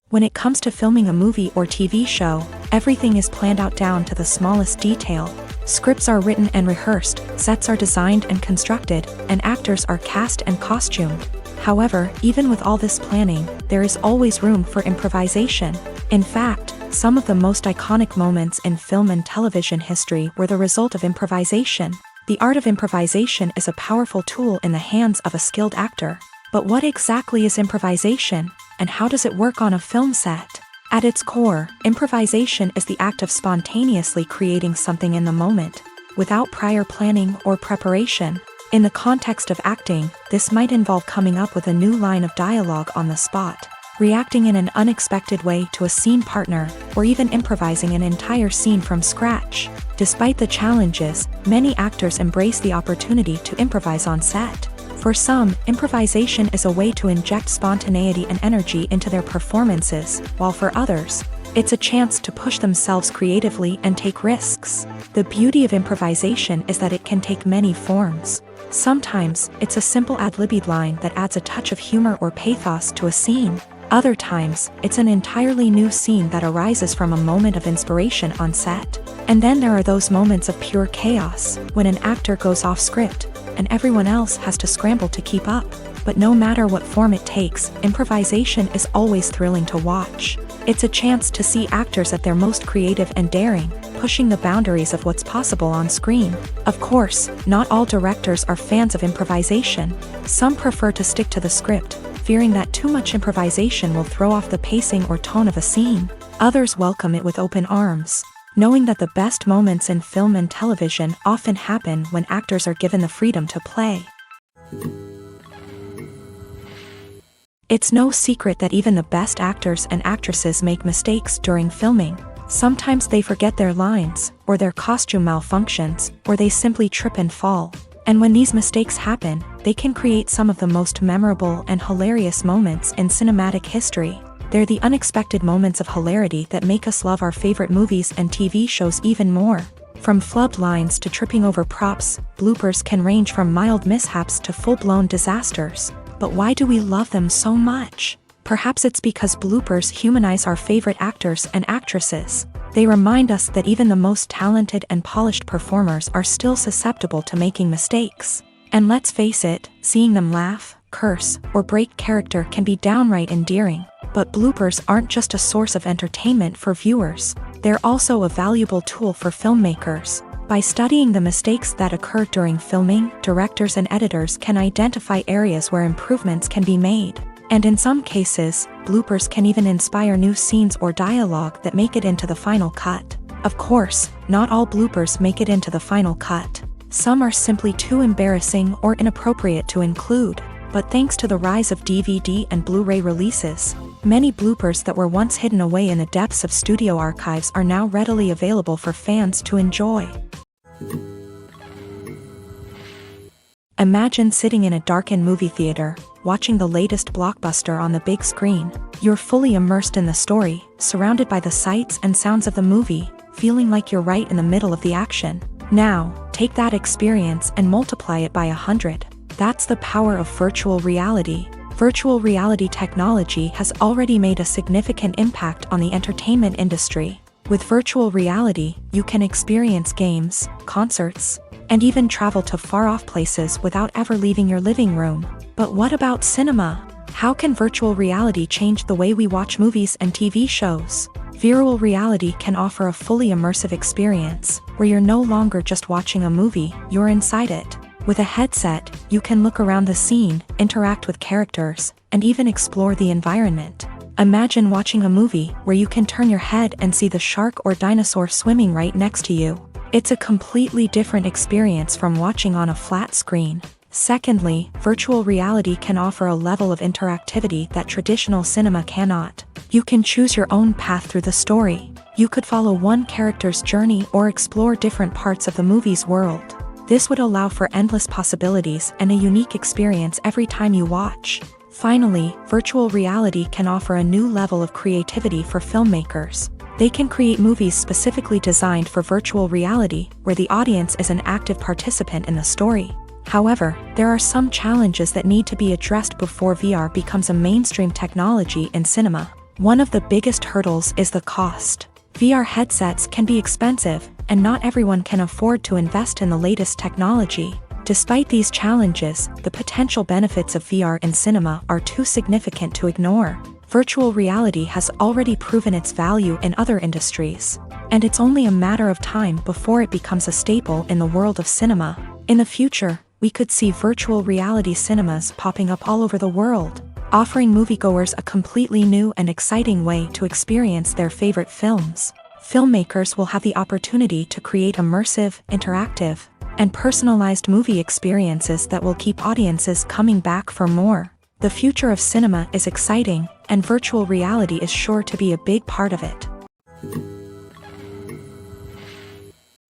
When it comes to filming a movie or TV show, everything is planned out down to the smallest detail. Scripts are written and rehearsed, sets are designed and constructed, and actors are cast and costumed. However, even with all this planning, there is always room for improvisation. In fact, some of the most iconic moments in film and television history were the result of improvisation. The art of improvisation is a powerful tool in the hands of a skilled actor. But what exactly is improvisation, and how does it work on a film set? At its core, improvisation is the act of spontaneously creating something in the moment, without prior planning or preparation. In the context of acting, this might involve coming up with a new line of dialogue on the spot, reacting in an unexpected way to a scene partner, or even improvising an entire scene from scratch. Despite the challenges, many actors embrace the opportunity to improvise on set. For some, improvisation is a way to inject spontaneity and energy into their performances, while for others, it's a chance to push themselves creatively and take risks. The beauty of improvisation is that it can take many forms. Sometimes, it's a simple ad-libbed line that adds a touch of humor or pathos to a scene. Other times, it's an entirely new scene that arises from a moment of inspiration on set. And then there are those moments of pure chaos, when an actor goes off script, and everyone else has to scramble to keep up. But no matter what form it takes, improvisation is always thrilling to watch. It's a chance to see actors at their most creative and daring, pushing the boundaries of what's possible on screen. Of course, not all directors are fans of improvisation. Some prefer to stick to the script, fearing that too much improvisation will throw off the pacing or tone of a scene. Others welcome it with open arms, knowing that the best moments in film and television often happen when actors are given the freedom to play. It's no secret that even the best actors and actresses make mistakes during filming. Sometimes they forget their lines, or their costume malfunctions, or they simply trip and fall. And when these mistakes happen, they can create some of the most memorable and hilarious moments in cinematic history. They're the unexpected moments of hilarity that make us love our favorite movies and TV shows even more. From flubbed lines to tripping over props, bloopers can range from mild mishaps to full-blown disasters. But why do we love them so much? Perhaps it's because bloopers humanize our favorite actors and actresses. They remind us that even the most talented and polished performers are still susceptible to making mistakes. And let's face it, seeing them laugh, curse, or break character can be downright endearing. But bloopers aren't just a source of entertainment for viewers, they're also a valuable tool for filmmakers. By studying the mistakes that occur during filming, directors and editors can identify areas where improvements can be made. And in some cases, bloopers can even inspire new scenes or dialogue that make it into the final cut. Of course, not all bloopers make it into the final cut. Some are simply too embarrassing or inappropriate to include. But thanks to the rise of DVD and Blu-ray releases, many bloopers that were once hidden away in the depths of studio archives are now readily available for fans to enjoy. Imagine sitting in a darkened movie theater, watching the latest blockbuster on the big screen. You're fully immersed in the story, surrounded by the sights and sounds of the movie, feeling like you're right in the middle of the action. Now, take that experience and multiply it by 100. That's the power of virtual reality. Virtual reality technology has already made a significant impact on the entertainment industry. With virtual reality, you can experience games, concerts, and even travel to far-off places without ever leaving your living room. But what about cinema? How can virtual reality change the way we watch movies and TV shows? Virtual reality can offer a fully immersive experience, where you're no longer just watching a movie, you're inside it. With a headset, you can look around the scene, interact with characters, and even explore the environment. Imagine watching a movie where you can turn your head and see the shark or dinosaur swimming right next to you. It's a completely different experience from watching on a flat screen. Secondly, virtual reality can offer a level of interactivity that traditional cinema cannot. You can choose your own path through the story. You could follow one character's journey or explore different parts of the movie's world. This would allow for endless possibilities and a unique experience every time you watch. Finally, virtual reality can offer a new level of creativity for filmmakers. They can create movies specifically designed for virtual reality, where the audience is an active participant in the story. However, there are some challenges that need to be addressed before VR becomes a mainstream technology in cinema. One of the biggest hurdles is the cost. VR headsets can be expensive, and not everyone can afford to invest in the latest technology. Despite these challenges, the potential benefits of VR in cinema are too significant to ignore. Virtual reality has already proven its value in other industries, and it's only a matter of time before it becomes a staple in the world of cinema. In the future, we could see virtual reality cinemas popping up all over the world, offering moviegoers a completely new and exciting way to experience their favorite films. Filmmakers will have the opportunity to create immersive, interactive, and personalized movie experiences that will keep audiences coming back for more. The future of cinema is exciting, and virtual reality is sure to be a big part of it.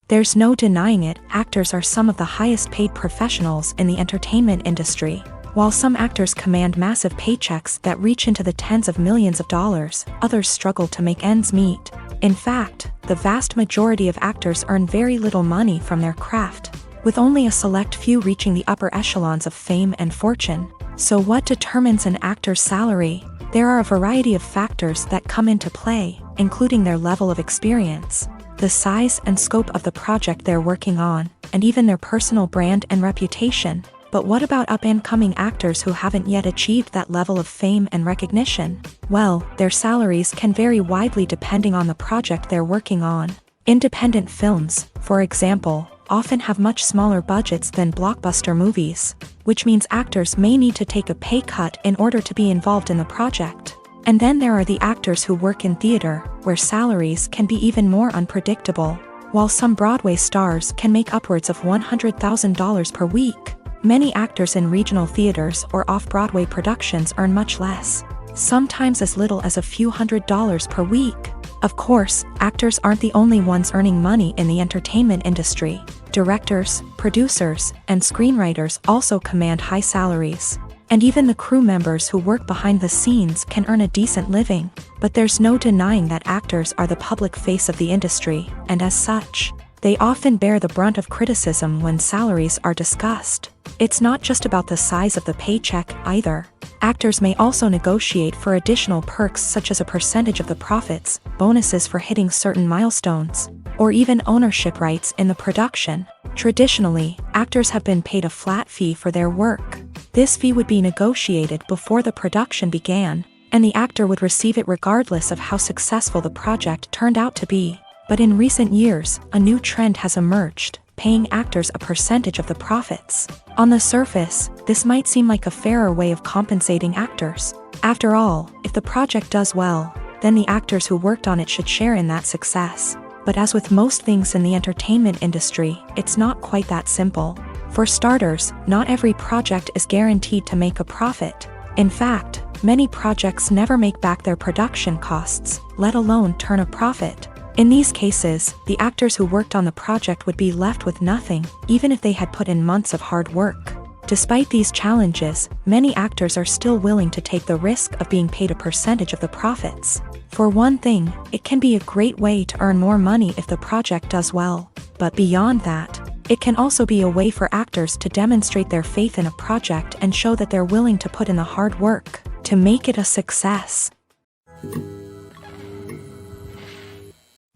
There's no denying it, actors are some of the highest paid professionals in the entertainment industry. While some actors command massive paychecks that reach into the tens of millions of dollars, others struggle to make ends meet. In fact, the vast majority of actors earn very little money from their craft, with only a select few reaching the upper echelons of fame and fortune. So what determines an actor's salary? There are a variety of factors that come into play, including their level of experience, the size and scope of the project they're working on, and even their personal brand and reputation. But what about up-and-coming actors who haven't yet achieved that level of fame and recognition? Well, their salaries can vary widely depending on the project they're working on. Independent films, for example, often have much smaller budgets than blockbuster movies, which means actors may need to take a pay cut in order to be involved in the project. And then there are the actors who work in theater, where salaries can be even more unpredictable. While some Broadway stars can make upwards of $100,000 per week, many actors in regional theaters or off-Broadway productions earn much less, sometimes as little as a few $100s per week. Of course, actors aren't the only ones earning money in the entertainment industry. Directors, producers, and screenwriters also command high salaries. And even the crew members who work behind the scenes can earn a decent living. But there's no denying that actors are the public face of the industry, and as such, they often bear the brunt of criticism when salaries are discussed. It's not just about the size of the paycheck either. Actors may also negotiate for additional perks such as a percentage of the profits, bonuses for hitting certain milestones, or even ownership rights in the production. Traditionally, actors have been paid a flat fee for their work. This fee would be negotiated before the production began, and the actor would receive it regardless of how successful the project turned out to be. But in recent years, a new trend has emerged, paying actors a percentage of the profits. On the surface, this might seem like a fairer way of compensating actors. After all, if the project does well, then the actors who worked on it should share in that success. But as with most things in the entertainment industry, it's not quite that simple. For starters, not every project is guaranteed to make a profit. In fact, many projects never make back their production costs, let alone turn a profit. In these cases, the actors who worked on the project would be left with nothing, even if they had put in months of hard work. Despite these challenges, many actors are still willing to take the risk of being paid a percentage of the profits. For one thing, it can be a great way to earn more money if the project does well. But beyond that, it can also be a way for actors to demonstrate their faith in a project and show that they're willing to put in the hard work to make it a success.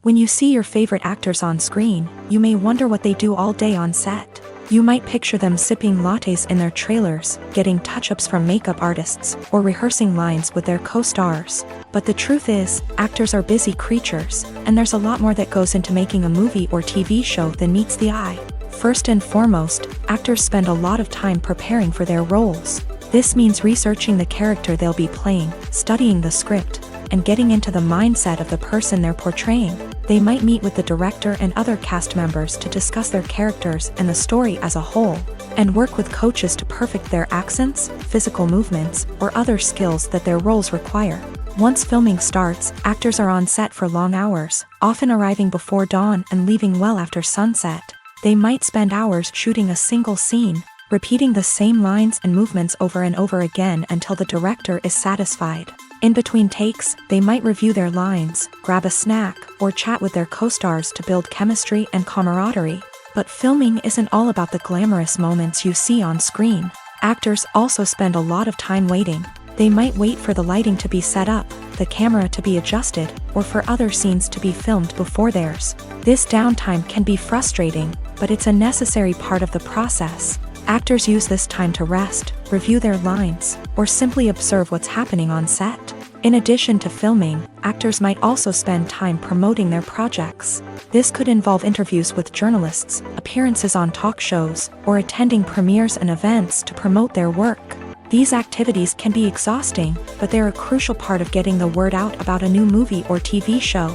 When you see your favorite actors on screen, you may wonder what they do all day on set. You might picture them sipping lattes in their trailers, getting touch-ups from makeup artists, or rehearsing lines with their co-stars. But the truth is, actors are busy creatures, and there's a lot more that goes into making a movie or TV show than meets the eye. First and foremost, actors spend a lot of time preparing for their roles. This means researching the character they'll be playing, studying the script, and getting into the mindset of the person they're portraying. They might meet with the director and other cast members to discuss their characters and the story as a whole, and work with coaches to perfect their accents, physical movements, or other skills that their roles require. Once filming starts, actors are on set for long hours, often arriving before dawn and leaving well after sunset. They might spend hours shooting a single scene, repeating the same lines and movements over and over again until the director is satisfied. In between takes, they might review their lines, grab a snack, or chat with their co-stars to build chemistry and camaraderie. But filming isn't all about the glamorous moments you see on screen. Actors also spend a lot of time waiting. They might wait for the lighting to be set up, the camera to be adjusted, or for other scenes to be filmed before theirs. This downtime can be frustrating, but it's a necessary part of the process. Actors use this time to rest, review their lines, or simply observe what's happening on set. In addition to filming, actors might also spend time promoting their projects. This could involve interviews with journalists, appearances on talk shows, or attending premieres and events to promote their work. These activities can be exhausting, but they're a crucial part of getting the word out about a new movie or TV show.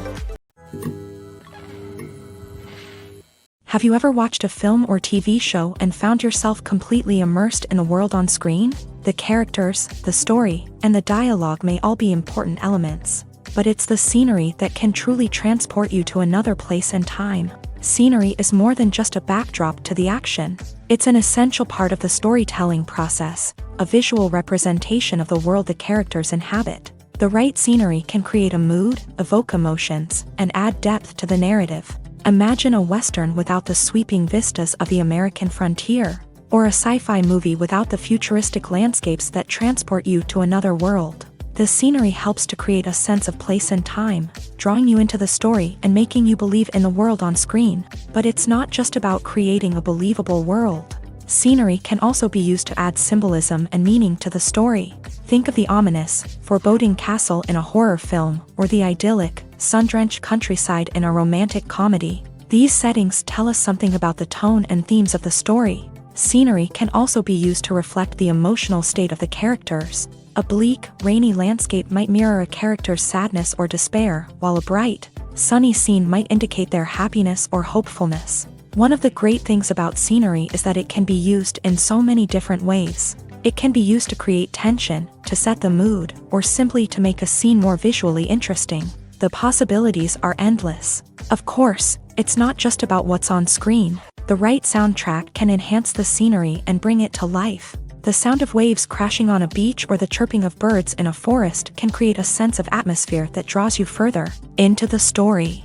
Have you ever watched a film or TV show and found yourself completely immersed in the world on screen? The characters, the story, and the dialogue may all be important elements, but it's the scenery that can truly transport you to another place and time. Scenery is more than just a backdrop to the action. It's an essential part of the storytelling process, a visual representation of the world the characters inhabit. The right scenery can create a mood, evoke emotions, and add depth to the narrative. Imagine a Western without the sweeping vistas of the American frontier, or a sci-fi movie without the futuristic landscapes that transport you to another world. The scenery helps to create a sense of place and time, drawing you into the story and making you believe in the world on screen. But it's not just about creating a believable world. Scenery can also be used to add symbolism and meaning to the story. Think of the ominous, foreboding castle in a horror film, or the idyllic, sun-drenched countryside in a romantic comedy. These settings tell us something about the tone and themes of the story. Scenery can also be used to reflect the emotional state of the characters. A bleak, rainy landscape might mirror a character's sadness or despair, while a bright, sunny scene might indicate their happiness or hopefulness. One of the great things about scenery is that it can be used in so many different ways. It can be used to create tension, to set the mood, or simply to make a scene more visually interesting. The possibilities are endless. Of course, it's not just about what's on screen. The right soundtrack can enhance the scenery and bring it to life. The sound of waves crashing on a beach or the chirping of birds in a forest can create a sense of atmosphere that draws you further into the story.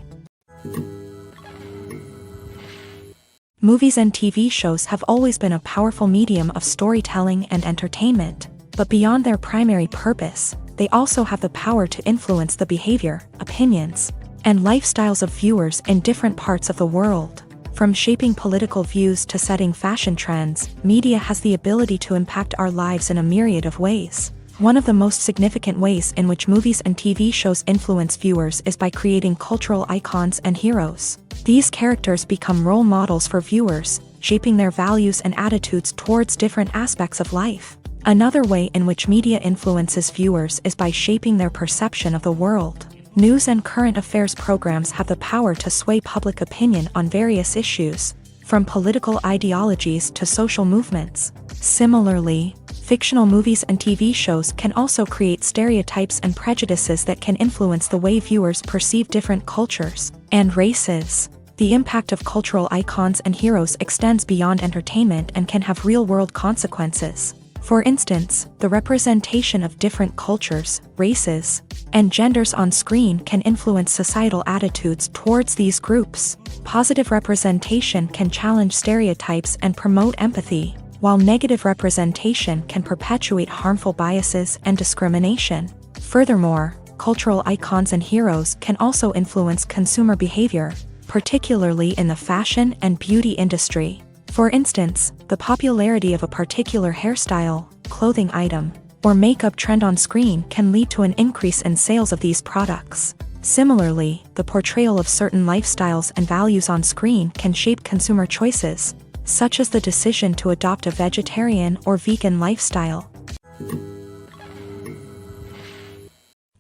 Movies and TV shows have always been a powerful medium of storytelling and entertainment, but beyond their primary purpose, they also have the power to influence the behavior, opinions, and lifestyles of viewers in different parts of the world. From shaping political views to setting fashion trends, media has the ability to impact our lives in a myriad of ways. One of the most significant ways in which movies and TV shows influence viewers is by creating cultural icons and heroes. These characters become role models for viewers, shaping their values and attitudes towards different aspects of life. Another way in which media influences viewers is by shaping their perception of the world. News and current affairs programs have the power to sway public opinion on various issues, from political ideologies to social movements. Similarly, fictional movies and TV shows can also create stereotypes and prejudices that can influence the way viewers perceive different cultures and races. The impact of cultural icons and heroes extends beyond entertainment and can have real-world consequences. For instance, the representation of different cultures, races, and genders on screen can influence societal attitudes towards these groups. Positive representation can challenge stereotypes and promote empathy, while negative representation can perpetuate harmful biases and discrimination. Furthermore, cultural icons and heroes can also influence consumer behavior, particularly in the fashion and beauty industry. For instance, the popularity of a particular hairstyle, clothing item, or makeup trend on screen can lead to an increase in sales of these products. Similarly, the portrayal of certain lifestyles and values on screen can shape consumer choices, such as the decision to adopt a vegetarian or vegan lifestyle.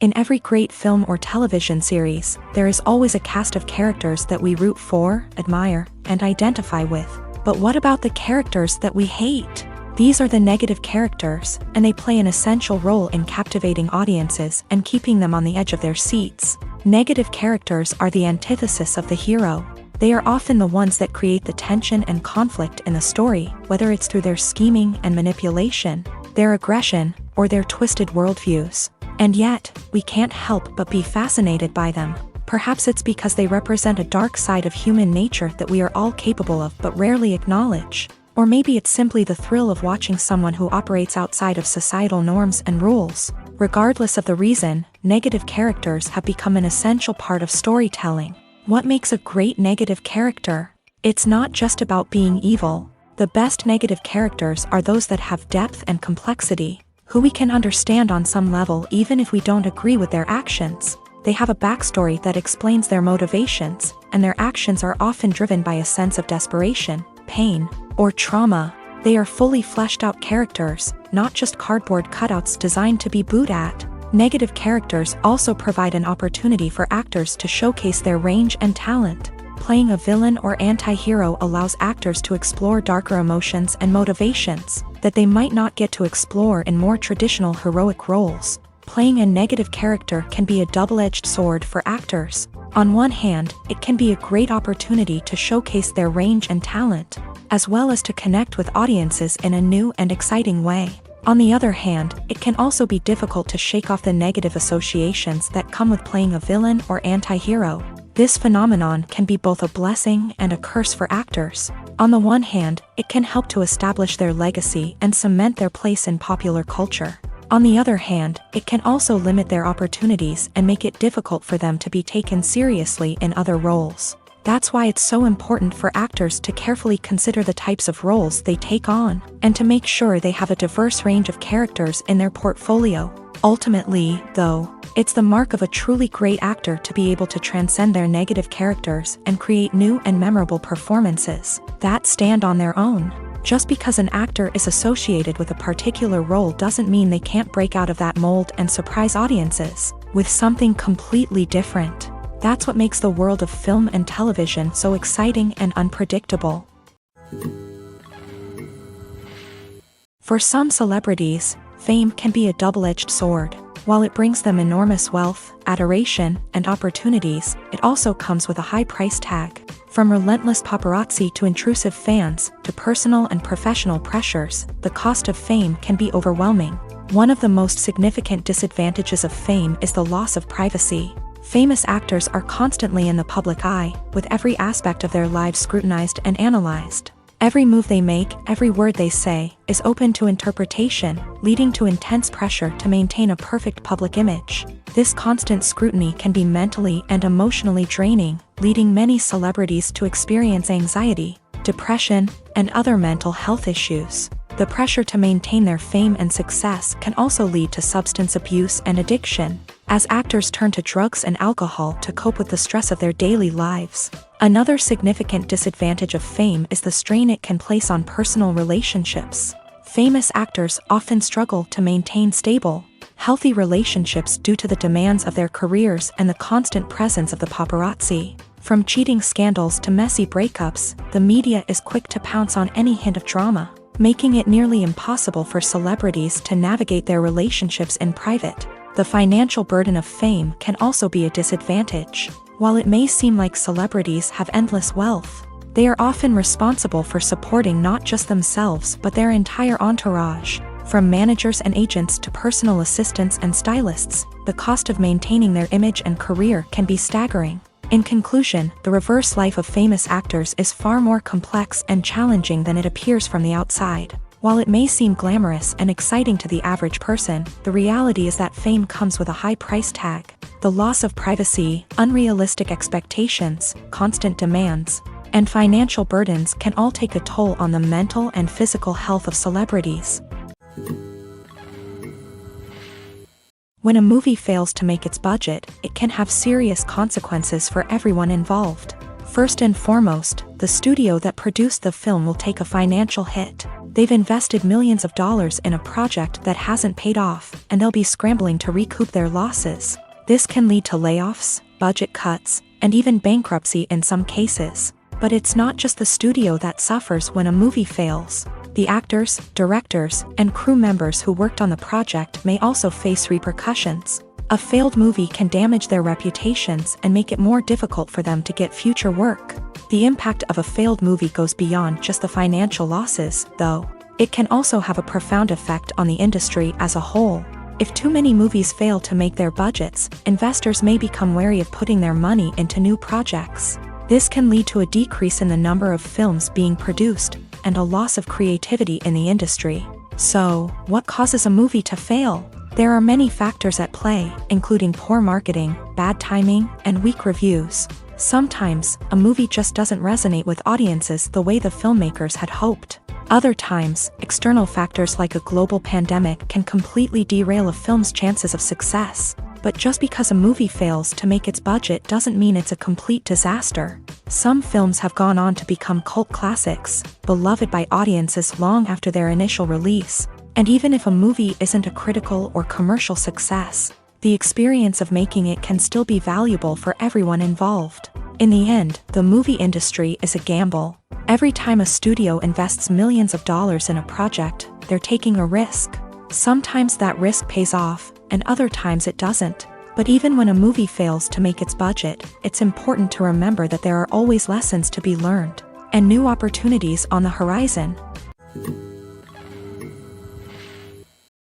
In every great film or television series, there is always a cast of characters that we root for, admire, and identify with. But what about the characters that we hate? These are the negative characters, and they play an essential role in captivating audiences and keeping them on the edge of their seats. Negative characters are the antithesis of the hero. They are often the ones that create the tension and conflict in the story, whether it's through their scheming and manipulation, their aggression, or their twisted worldviews. And yet, we can't help but be fascinated by them. Perhaps it's because they represent a dark side of human nature that we are all capable of but rarely acknowledge. Or maybe it's simply the thrill of watching someone who operates outside of societal norms and rules. Regardless of the reason, negative characters have become an essential part of storytelling. What makes a great negative character? It's not just about being evil. The best negative characters are those that have depth and complexity, who we can understand on some level even if we don't agree with their actions. They have a backstory that explains their motivations, and their actions are often driven by a sense of desperation, pain, or trauma. They are fully fleshed out characters, not just cardboard cutouts designed to be booed at. Negative characters also provide an opportunity for actors to showcase their range and talent. Playing a villain or anti-hero allows actors to explore darker emotions and motivations that they might not get to explore in more traditional heroic roles. Playing a negative character can be a double-edged sword for actors. On one hand, it can be a great opportunity to showcase their range and talent, as well as to connect with audiences in a new and exciting way. On the other hand, it can also be difficult to shake off the negative associations that come with playing a villain or anti-hero. This phenomenon can be both a blessing and a curse for actors. On the one hand, it can help to establish their legacy and cement their place in popular culture. On the other hand, it can also limit their opportunities and make it difficult for them to be taken seriously in other roles. That's why it's so important for actors to carefully consider the types of roles they take on, and to make sure they have a diverse range of characters in their portfolio. Ultimately, though, it's the mark of a truly great actor to be able to transcend their negative characters and create new and memorable performances that stand on their own. Just because an actor is associated with a particular role doesn't mean they can't break out of that mold and surprise audiences with something completely different. That's what makes the world of film and television so exciting and unpredictable. For some celebrities, fame can be a double-edged sword. While it brings them enormous wealth, adoration, and opportunities, it also comes with a high price tag. From relentless paparazzi to intrusive fans, to personal and professional pressures, the cost of fame can be overwhelming. One of the most significant disadvantages of fame is the loss of privacy. Famous actors are constantly in the public eye, with every aspect of their lives scrutinized and analyzed. Every move they make, every word they say, is open to interpretation, leading to intense pressure to maintain a perfect public image. This constant scrutiny can be mentally and emotionally draining, leading many celebrities to experience anxiety, depression, and other mental health issues. The pressure to maintain their fame and success can also lead to substance abuse and addiction, as actors turn to drugs and alcohol to cope with the stress of their daily lives. Another significant disadvantage of fame is the strain it can place on personal relationships. Famous actors often struggle to maintain stable, healthy relationships due to the demands of their careers and the constant presence of the paparazzi. From cheating scandals to messy breakups, the media is quick to pounce on any hint of drama, making it nearly impossible for celebrities to navigate their relationships in private. The financial burden of fame can also be a disadvantage. While it may seem like celebrities have endless wealth, they are often responsible for supporting not just themselves but their entire entourage. From managers and agents to personal assistants and stylists, the cost of maintaining their image and career can be staggering. In conclusion, the reverse life of famous actors is far more complex and challenging than it appears from the outside. While it may seem glamorous and exciting to the average person, the reality is that fame comes with a high price tag. The loss of privacy, unrealistic expectations, constant demands, and financial burdens can all take a toll on the mental and physical health of celebrities. When a movie fails to make its budget, it can have serious consequences for everyone involved. First and foremost, the studio that produced the film will take a financial hit. They've invested millions of dollars in a project that hasn't paid off, and they'll be scrambling to recoup their losses. This can lead to layoffs, budget cuts, and even bankruptcy in some cases. But it's not just the studio that suffers when a movie fails. The actors, directors, and crew members who worked on the project may also face repercussions. A failed movie can damage their reputations and make it more difficult for them to get future work. The impact of a failed movie goes beyond just the financial losses, though. It can also have a profound effect on the industry as a whole. If too many movies fail to make their budgets, investors may become wary of putting their money into new projects. This can lead to a decrease in the number of films being produced, and a loss of creativity in the industry. So, what causes a movie to fail? There are many factors at play, including poor marketing, bad timing, and weak reviews. Sometimes, a movie just doesn't resonate with audiences the way the filmmakers had hoped. Other times, external factors like a global pandemic can completely derail a film's chances of success. But just because a movie fails to make its budget doesn't mean it's a complete disaster. Some films have gone on to become cult classics, beloved by audiences long after their initial release. And even if a movie isn't a critical or commercial success, the experience of making it can still be valuable for everyone involved. In the end, the movie industry is a gamble. Every time a studio invests millions of dollars in a project, they're taking a risk. Sometimes that risk pays off, and other times it doesn't. But even when a movie fails to make its budget, it's important to remember that there are always lessons to be learned, and new opportunities on the horizon.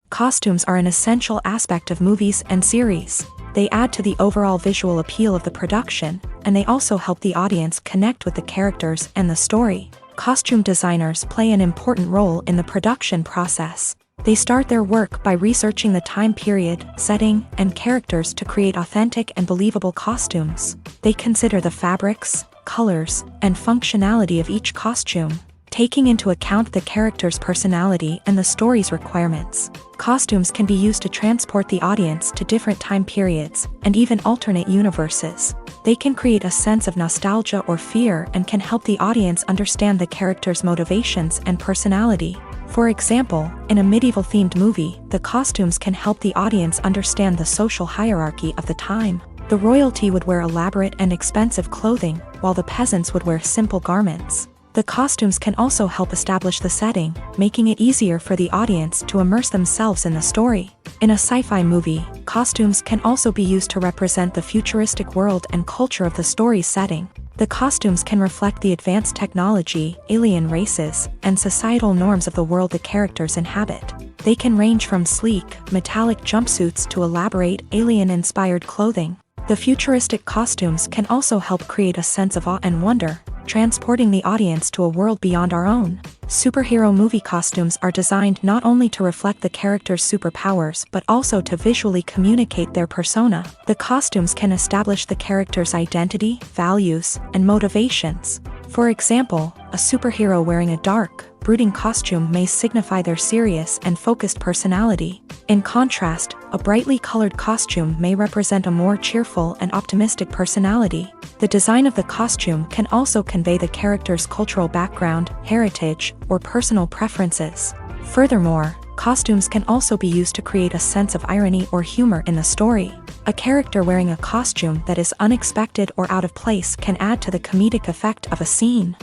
Costumes are an essential aspect of movies and series. They add to the overall visual appeal of the production, and they also help the audience connect with the characters and the story. Costume designers play an important role in the production process. They start their work by researching the time period, setting, and characters to create authentic and believable costumes. They consider the fabrics, colors, and functionality of each costume, taking into account the character's personality and the story's requirements. Costumes can be used to transport the audience to different time periods, and even alternate universes. They can create a sense of nostalgia or fear and can help the audience understand the character's motivations and personality. For example, in a medieval-themed movie, the costumes can help the audience understand the social hierarchy of the time. The royalty would wear elaborate and expensive clothing, while the peasants would wear simple garments. The costumes can also help establish the setting, making it easier for the audience to immerse themselves in the story. In a sci-fi movie, costumes can also be used to represent the futuristic world and culture of the story's setting. The costumes can reflect the advanced technology, alien races, and societal norms of the world the characters inhabit. They can range from sleek, metallic jumpsuits to elaborate, alien-inspired clothing. The futuristic costumes can also help create a sense of awe and wonder, transporting the audience to a world beyond our own. Superhero movie costumes are designed not only to reflect the character's superpowers but also to visually communicate their persona. The costumes can establish the character's identity, values, and motivations. For example, a superhero wearing a dark, brooding costume may signify their serious and focused personality. In contrast, a brightly colored costume may represent a more cheerful and optimistic personality. The design of the costume can also convey the character's cultural background, heritage, or personal preferences. Furthermore, costumes can also be used to create a sense of irony or humor in the story. A character wearing a costume that is unexpected or out of place can add to the comedic effect of a scene.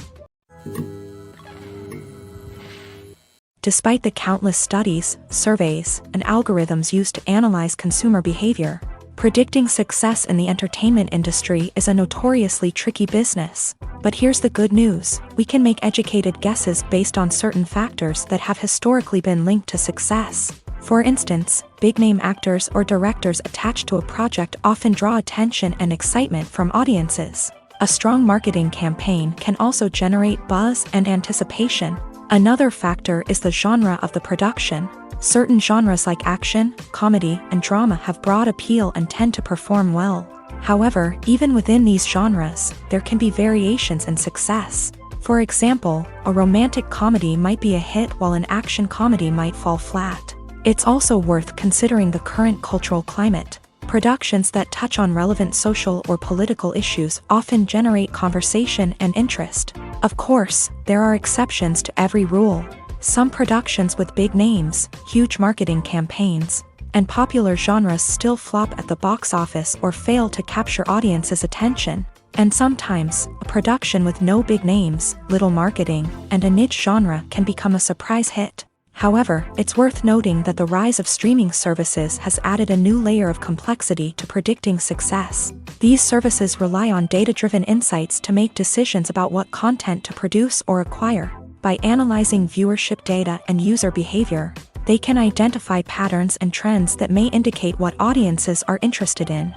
Despite the countless studies, surveys, and algorithms used to analyze consumer behavior, predicting success in the entertainment industry is a notoriously tricky business. But here's the good news: we can make educated guesses based on certain factors that have historically been linked to success. For instance, big-name actors or directors attached to a project often draw attention and excitement from audiences. A strong marketing campaign can also generate buzz and anticipation. Another factor is the genre of the production. Certain genres like action, comedy, and drama have broad appeal and tend to perform well. However, even within these genres, there can be variations in success. For example, a romantic comedy might be a hit while an action comedy might fall flat. It's also worth considering the current cultural climate. Productions that touch on relevant social or political issues often generate conversation and interest. Of course, there are exceptions to every rule. Some productions with big names, huge marketing campaigns, and popular genres still flop at the box office or fail to capture audiences' attention. And sometimes, a production with no big names, little marketing, and a niche genre can become a surprise hit. However, it's worth noting that the rise of streaming services has added a new layer of complexity to predicting success. These services rely on data-driven insights to make decisions about what content to produce or acquire. By analyzing viewership data and user behavior, they can identify patterns and trends that may indicate what audiences are interested in.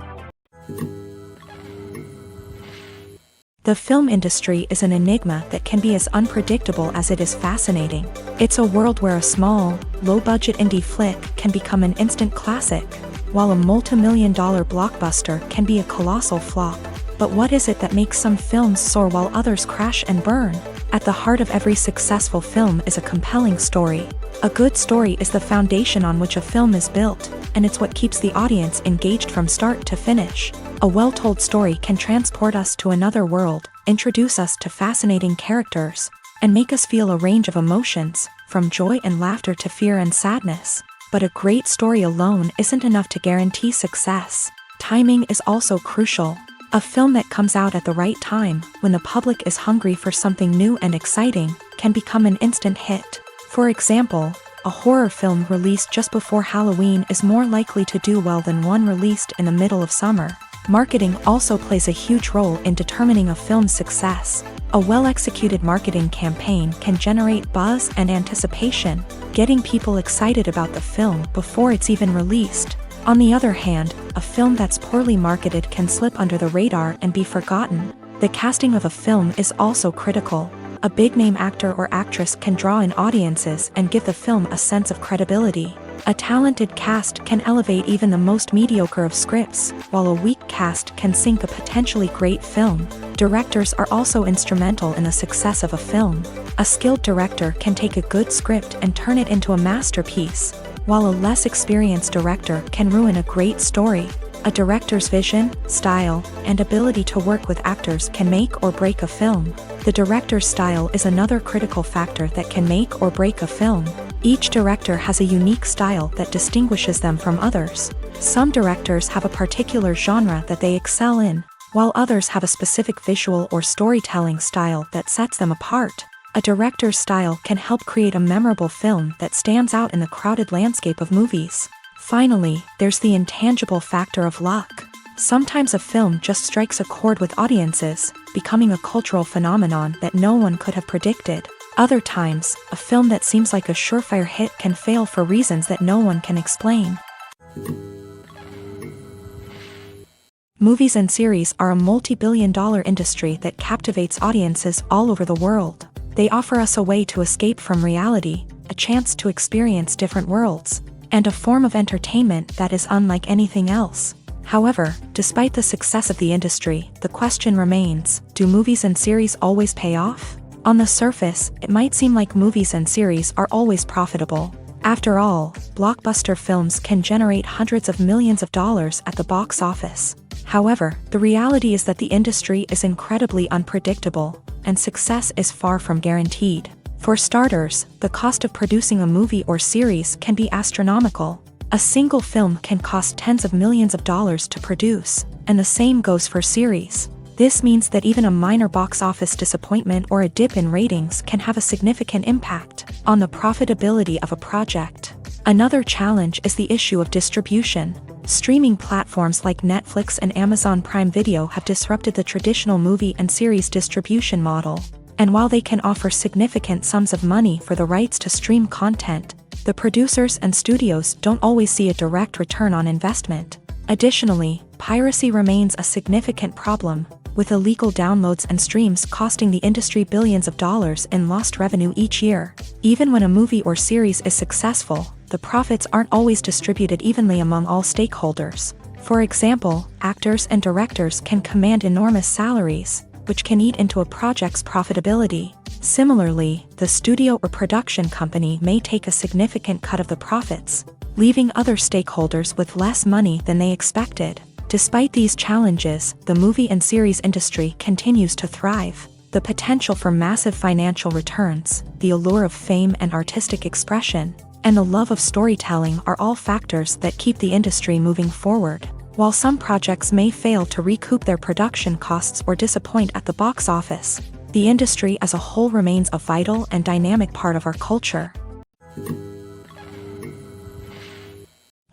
The film industry is an enigma that can be as unpredictable as it is fascinating. It's a world where a small, low-budget indie flick can become an instant classic, while a multi-million-dollar blockbuster can be a colossal flop. But what is it that makes some films soar while others crash and burn? At the heart of every successful film is a compelling story. A good story is the foundation on which a film is built, and it's what keeps the audience engaged from start to finish. A well-told story can transport us to another world, introduce us to fascinating characters, and make us feel a range of emotions, from joy and laughter to fear and sadness. But a great story alone isn't enough to guarantee success. Timing is also crucial. A film that comes out at the right time, when the public is hungry for something new and exciting, can become an instant hit. For example, a horror film released just before Halloween is more likely to do well than one released in the middle of summer. Marketing also plays a huge role in determining a film's success. A well-executed marketing campaign can generate buzz and anticipation, getting people excited about the film before it's even released. On the other hand, a film that's poorly marketed can slip under the radar and be forgotten. The casting of a film is also critical. A big-name actor or actress can draw in audiences and give the film a sense of credibility. A talented cast can elevate even the most mediocre of scripts, while a weak cast can sink a potentially great film. Directors are also instrumental in the success of a film. A skilled director can take a good script and turn it into a masterpiece, while a less experienced director can ruin a great story. A director's vision, style, and ability to work with actors can make or break a film. The director's style is another critical factor that can make or break a film. Each director has a unique style that distinguishes them from others. Some directors have a particular genre that they excel in, while others have a specific visual or storytelling style that sets them apart. A director's style can help create a memorable film that stands out in the crowded landscape of movies. Finally, there's the intangible factor of luck. Sometimes a film just strikes a chord with audiences, becoming a cultural phenomenon that no one could have predicted. Other times, a film that seems like a surefire hit can fail for reasons that no one can explain. Movies and series are a multi-billion-dollar industry that captivates audiences all over the world. They offer us a way to escape from reality, a chance to experience different worlds, and a form of entertainment that is unlike anything else. However, despite the success of the industry, the question remains, do movies and series always pay off? On the surface, it might seem like movies and series are always profitable. After all, blockbuster films can generate hundreds of millions of dollars at the box office. However, the reality is that the industry is incredibly unpredictable, and success is far from guaranteed. For starters, the cost of producing a movie or series can be astronomical. A single film can cost tens of millions of dollars to produce, and the same goes for series. This means that even a minor box office disappointment or a dip in ratings can have a significant impact on the profitability of a project. Another challenge is the issue of distribution. Streaming platforms like Netflix and Amazon Prime Video have disrupted the traditional movie and series distribution model. And while they can offer significant sums of money for the rights to stream content, the producers and studios don't always see a direct return on investment. Additionally, piracy remains a significant problem, with illegal downloads and streams costing the industry billions of dollars in lost revenue each year. Even when a movie or series is successful, the profits aren't always distributed evenly among all stakeholders. For example, actors and directors can command enormous salaries, which can eat into a project's profitability. Similarly, the studio or production company may take a significant cut of the profits, leaving other stakeholders with less money than they expected. Despite these challenges, the movie and series industry continues to thrive. The potential for massive financial returns, the allure of fame and artistic expression, and the love of storytelling are all factors that keep the industry moving forward. While some projects may fail to recoup their production costs or disappoint at the box office, the industry as a whole remains a vital and dynamic part of our culture.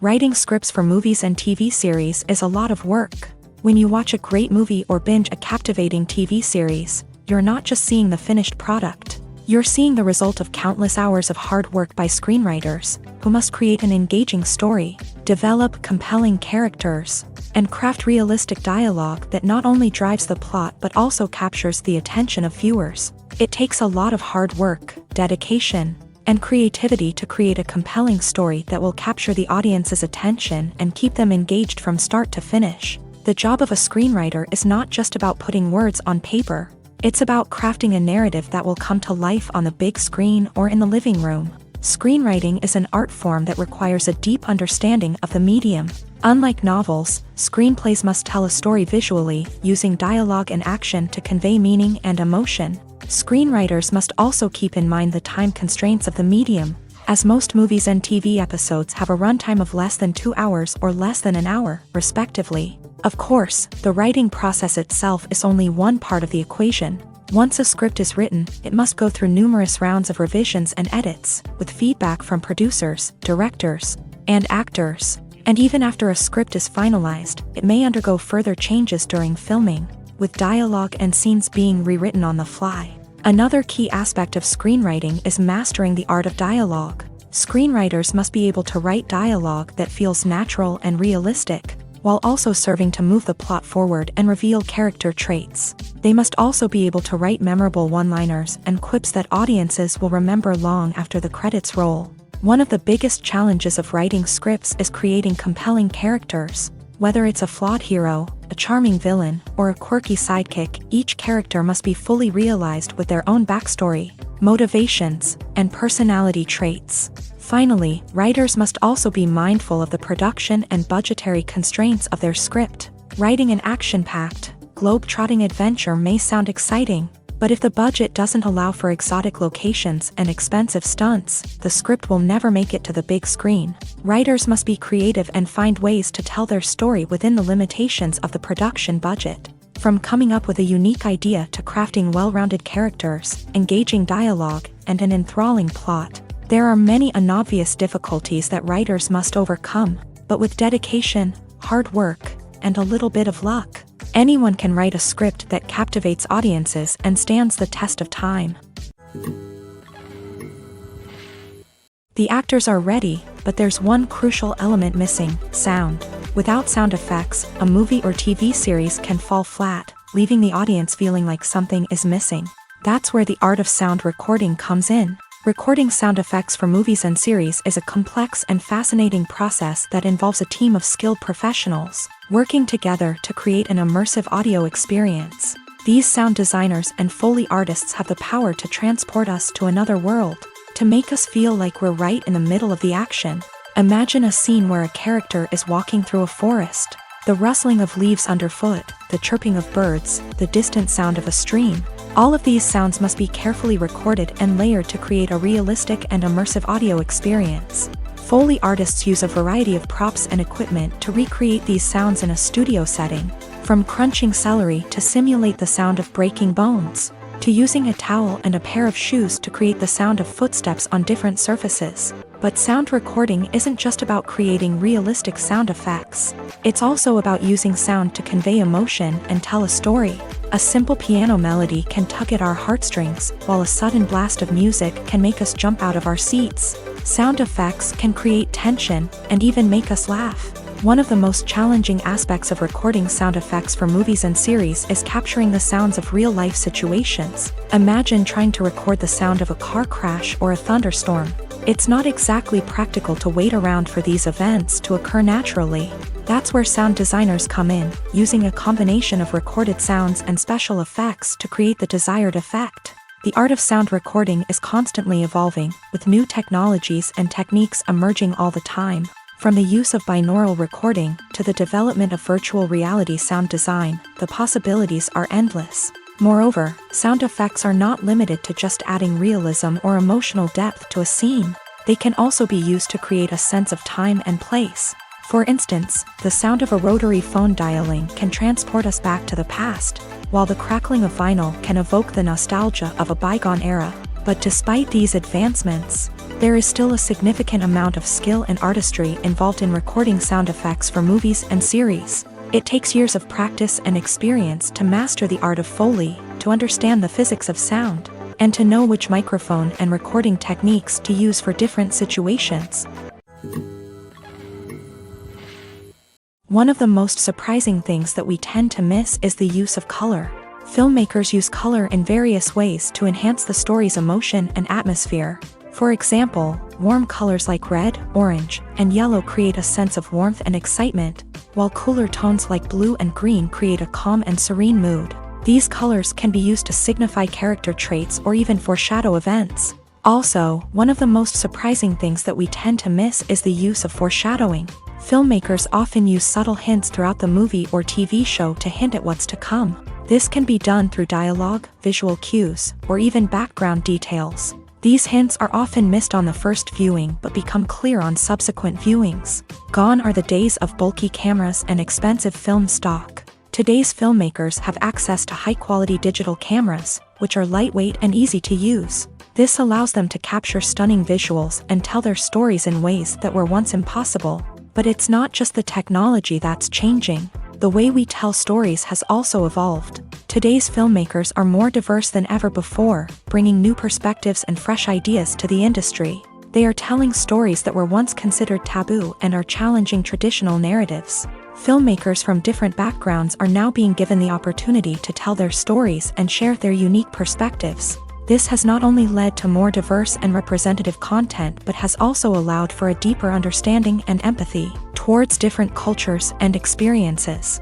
Writing scripts for movies and TV series is a lot of work. When you watch a great movie or binge a captivating TV series, you're not just seeing the finished product. You're seeing the result of countless hours of hard work by screenwriters, who must create an engaging story, develop compelling characters, and craft realistic dialogue that not only drives the plot but also captures the attention of viewers. It takes a lot of hard work, dedication, and creativity to create a compelling story that will capture the audience's attention and keep them engaged from start to finish. The job of a screenwriter is not just about putting words on paper. It's about crafting a narrative that will come to life on the big screen or in the living room. Screenwriting is an art form that requires a deep understanding of the medium. Unlike novels, screenplays must tell a story visually, using dialogue and action to convey meaning and emotion. Screenwriters must also keep in mind the time constraints of the medium, as most movies and TV episodes have a runtime of less than 2 hours or less than an hour, respectively. Of course, the writing process itself is only one part of the equation. Once a script is written, it must go through numerous rounds of revisions and edits, with feedback from producers, directors, and actors. And even after a script is finalized, it may undergo further changes during filming, with dialogue and scenes being rewritten on the fly. Another key aspect of screenwriting is mastering the art of dialogue. Screenwriters must be able to write dialogue that feels natural and realistic, while also serving to move the plot forward and reveal character traits. They must also be able to write memorable one-liners and quips that audiences will remember long after the credits roll. One of the biggest challenges of writing scripts is creating compelling characters. Whether it's a flawed hero, a charming villain, or a quirky sidekick, each character must be fully realized with their own backstory, motivations, and personality traits. Finally, writers must also be mindful of the production and budgetary constraints of their script. Writing an action-packed, globe-trotting adventure may sound exciting, but if the budget doesn't allow for exotic locations and expensive stunts, the script will never make it to the big screen. Writers must be creative and find ways to tell their story within the limitations of the production budget. From coming up with a unique idea to crafting well-rounded characters, engaging dialogue, and an enthralling plot, there are many unobvious difficulties that writers must overcome, but with dedication, hard work, and a little bit of luck, anyone can write a script that captivates audiences and stands the test of time. The actors are ready, but there's one crucial element missing: sound. Without sound effects, a movie or TV series can fall flat, leaving the audience feeling like something is missing. That's where the art of sound recording comes in. Recording sound effects for movies and series is a complex and fascinating process that involves a team of skilled professionals working together to create an immersive audio experience. These sound designers and Foley artists have the power to transport us to another world, to make us feel like we're right in the middle of the action. Imagine a scene where a character is walking through a forest. The rustling of leaves underfoot, the chirping of birds, the distant sound of a stream. All of these sounds must be carefully recorded and layered to create a realistic and immersive audio experience. Foley artists use a variety of props and equipment to recreate these sounds in a studio setting, from crunching celery to simulate the sound of breaking bones, to using a towel and a pair of shoes to create the sound of footsteps on different surfaces. But sound recording isn't just about creating realistic sound effects. It's also about using sound to convey emotion and tell a story. A simple piano melody can tug at our heartstrings, while a sudden blast of music can make us jump out of our seats. Sound effects can create tension and even make us laugh. One of the most challenging aspects of recording sound effects for movies and series is capturing the sounds of real-life situations. Imagine trying to record the sound of a car crash or a thunderstorm. It's not exactly practical to wait around for these events to occur naturally. That's where sound designers come in, using a combination of recorded sounds and special effects to create the desired effect. The art of sound recording is constantly evolving, with new technologies and techniques emerging all the time. From the use of binaural recording to the development of virtual reality sound design, the possibilities are endless. Moreover, sound effects are not limited to just adding realism or emotional depth to a scene. They can also be used to create a sense of time and place. For instance, the sound of a rotary phone dialing can transport us back to the past, while the crackling of vinyl can evoke the nostalgia of a bygone era. But despite these advancements, there is still a significant amount of skill and artistry involved in recording sound effects for movies and series. It takes years of practice and experience to master the art of Foley, to understand the physics of sound, and to know which microphone and recording techniques to use for different situations. One of the most surprising things that we tend to miss is the use of color. Filmmakers use color in various ways to enhance the story's emotion and atmosphere. For example, warm colors like red, orange, and yellow create a sense of warmth and excitement, while cooler tones like blue and green create a calm and serene mood. These colors can be used to signify character traits or even foreshadow events. Also, one of the most surprising things that we tend to miss is the use of foreshadowing. Filmmakers often use subtle hints throughout the movie or TV show to hint at what's to come. This can be done through dialogue, visual cues, or even background details. These hints are often missed on the first viewing but become clear on subsequent viewings. Gone are the days of bulky cameras and expensive film stock. Today's filmmakers have access to high-quality digital cameras, which are lightweight and easy to use. This allows them to capture stunning visuals and tell their stories in ways that were once impossible. But it's not just the technology that's changing. The way we tell stories has also evolved. Today's filmmakers are more diverse than ever before, bringing new perspectives and fresh ideas to the industry. They are telling stories that were once considered taboo and are challenging traditional narratives. Filmmakers from different backgrounds are now being given the opportunity to tell their stories and share their unique perspectives. This has not only led to more diverse and representative content but has also allowed for a deeper understanding and empathy towards different cultures and experiences.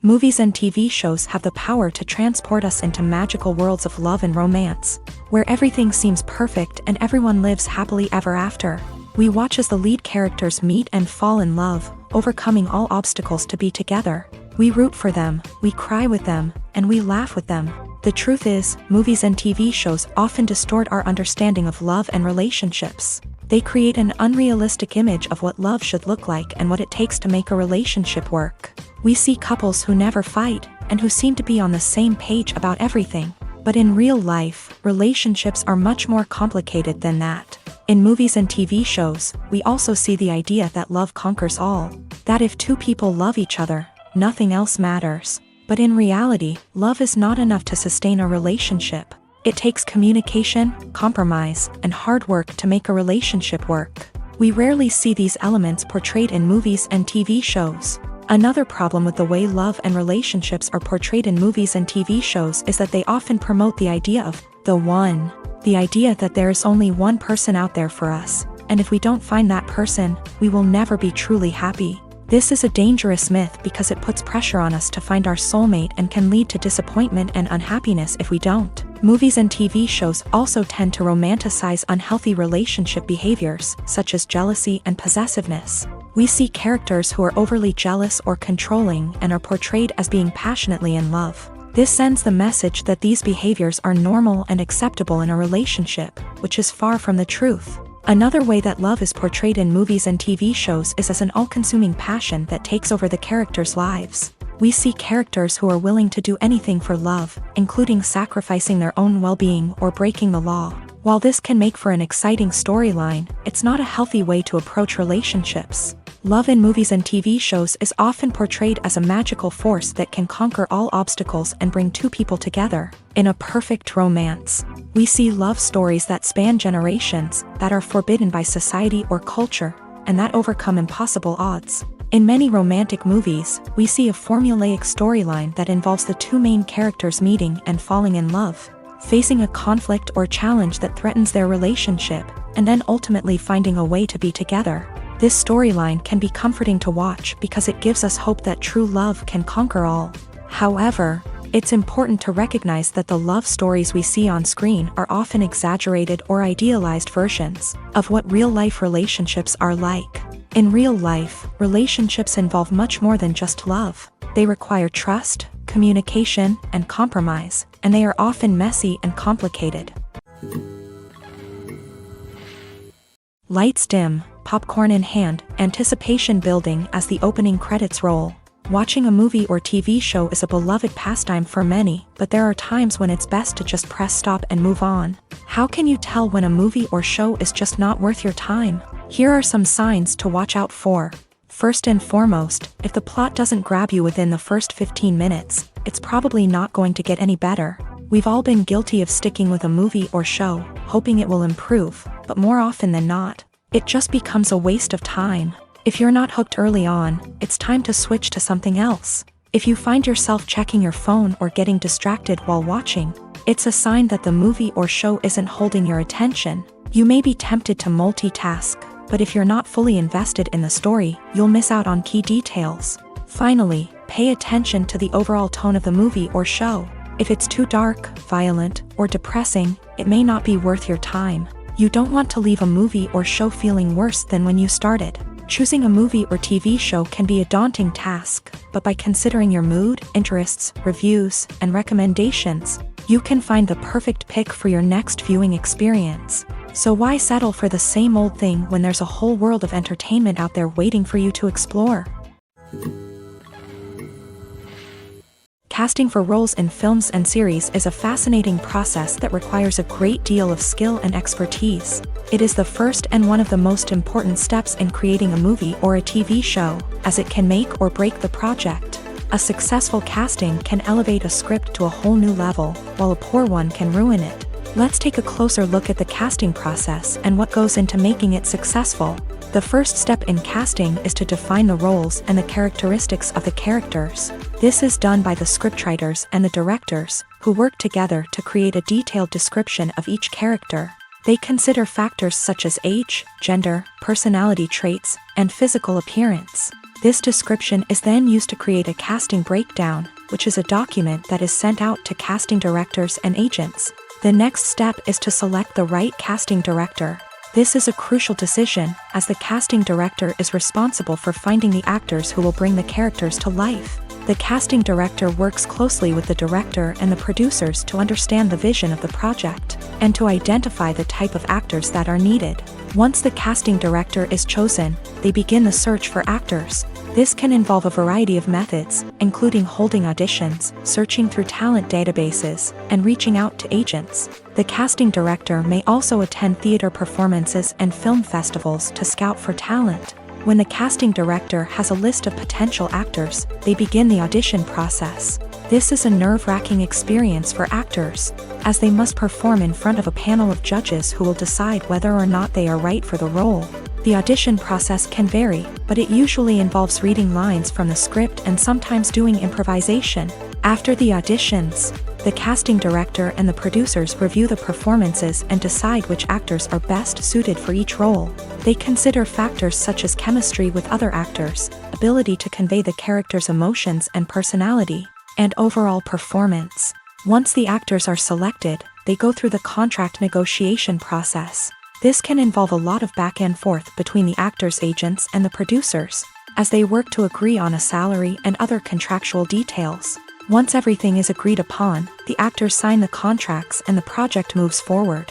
Movies and TV shows have the power to transport us into magical worlds of love and romance, where everything seems perfect and everyone lives happily ever after. We watch as the lead characters meet and fall in love, overcoming all obstacles to be together. We root for them, we cry with them, and we laugh with them. The truth is, movies and TV shows often distort our understanding of love and relationships. They create an unrealistic image of what love should look like and what it takes to make a relationship work. We see couples who never fight, and who seem to be on the same page about everything. But in real life, relationships are much more complicated than that. In movies and TV shows, we also see the idea that love conquers all. That if two people love each other, nothing else matters. But in reality, love is not enough to sustain a relationship. It takes communication, compromise, and hard work to make a relationship work. We rarely see these elements portrayed in movies and TV shows. Another problem with the way love and relationships are portrayed in movies and TV shows is that they often promote the idea of the one. The idea that there is only one person out there for us, and if we don't find that person, we will never be truly happy. This is a dangerous myth because it puts pressure on us to find our soulmate and can lead to disappointment and unhappiness if we don't. Movies and TV shows also tend to romanticize unhealthy relationship behaviors, such as jealousy and possessiveness. We see characters who are overly jealous or controlling and are portrayed as being passionately in love. This sends the message that these behaviors are normal and acceptable in a relationship, which is far from the truth. Another way that love is portrayed in movies and TV shows is as an all-consuming passion that takes over the characters' lives. We see characters who are willing to do anything for love, including sacrificing their own well-being or breaking the law. While this can make for an exciting storyline, it's not a healthy way to approach relationships. Love in movies and TV shows is often portrayed as a magical force that can conquer all obstacles and bring two people together in a perfect romance. We see love stories that span generations, that are forbidden by society or culture, and that overcome impossible odds. In many romantic movies, we see a formulaic storyline that involves the two main characters meeting and falling in love, facing a conflict or challenge that threatens their relationship, and then ultimately finding a way to be together. This storyline can be comforting to watch because it gives us hope that true love can conquer all. However, it's important to recognize that the love stories we see on screen are often exaggerated or idealized versions of what real-life relationships are like. In real life, relationships involve much more than just love. They require trust, communication, and compromise, and they are often messy and complicated. Lights dim, popcorn in hand, anticipation building as the opening credits roll. Watching a movie or TV show is a beloved pastime for many, but there are times when it's best to just press stop and move on. How can you tell when a movie or show is just not worth your time? Here are some signs to watch out for. First and foremost, if the plot doesn't grab you within the first 15 minutes, it's probably not going to get any better. We've all been guilty of sticking with a movie or show, hoping it will improve, but more often than not, it just becomes a waste of time. If you're not hooked early on, it's time to switch to something else. If you find yourself checking your phone or getting distracted while watching, it's a sign that the movie or show isn't holding your attention. You may be tempted to multitask, but if you're not fully invested in the story, you'll miss out on key details. Finally, pay attention to the overall tone of the movie or show. If it's too dark, violent, or depressing, it may not be worth your time. You don't want to leave a movie or show feeling worse than when you started. Choosing a movie or TV show can be a daunting task, but by considering your mood, interests, reviews, and recommendations, you can find the perfect pick for your next viewing experience. So why settle for the same old thing when there's a whole world of entertainment out there waiting for you to explore? Casting for roles in films and series is a fascinating process that requires a great deal of skill and expertise. It is the first and one of the most important steps in creating a movie or a TV show, as it can make or break the project. A successful casting can elevate a script to a whole new level, while a poor one can ruin it. Let's take a closer look at the casting process and what goes into making it successful. The first step in casting is to define the roles and the characteristics of the characters. This is done by the scriptwriters and the directors, who work together to create a detailed description of each character. They consider factors such as age, gender, personality traits, and physical appearance. This description is then used to create a casting breakdown, which is a document that is sent out to casting directors and agents. The next step is to select the right casting director. This is a crucial decision, as the casting director is responsible for finding the actors who will bring the characters to life. The casting director works closely with the director and the producers to understand the vision of the project, and to identify the type of actors that are needed. Once the casting director is chosen, they begin the search for actors. This can involve a variety of methods, including holding auditions, searching through talent databases, and reaching out to agents. The casting director may also attend theater performances and film festivals to scout for talent. When the casting director has a list of potential actors, they begin the audition process. This is a nerve-wracking experience for actors, as they must perform in front of a panel of judges who will decide whether or not they are right for the role. The audition process can vary, but it usually involves reading lines from the script and sometimes doing improvisation. After the auditions, the casting director and the producers review the performances and decide which actors are best suited for each role. They consider factors such as chemistry with other actors, ability to convey the character's emotions and personality, and overall performance. Once the actors are selected, they go through the contract negotiation process. This can involve a lot of back and forth between the actors' agents and the producers, as they work to agree on a salary and other contractual details. Once everything is agreed upon, the actors sign the contracts and the project moves forward.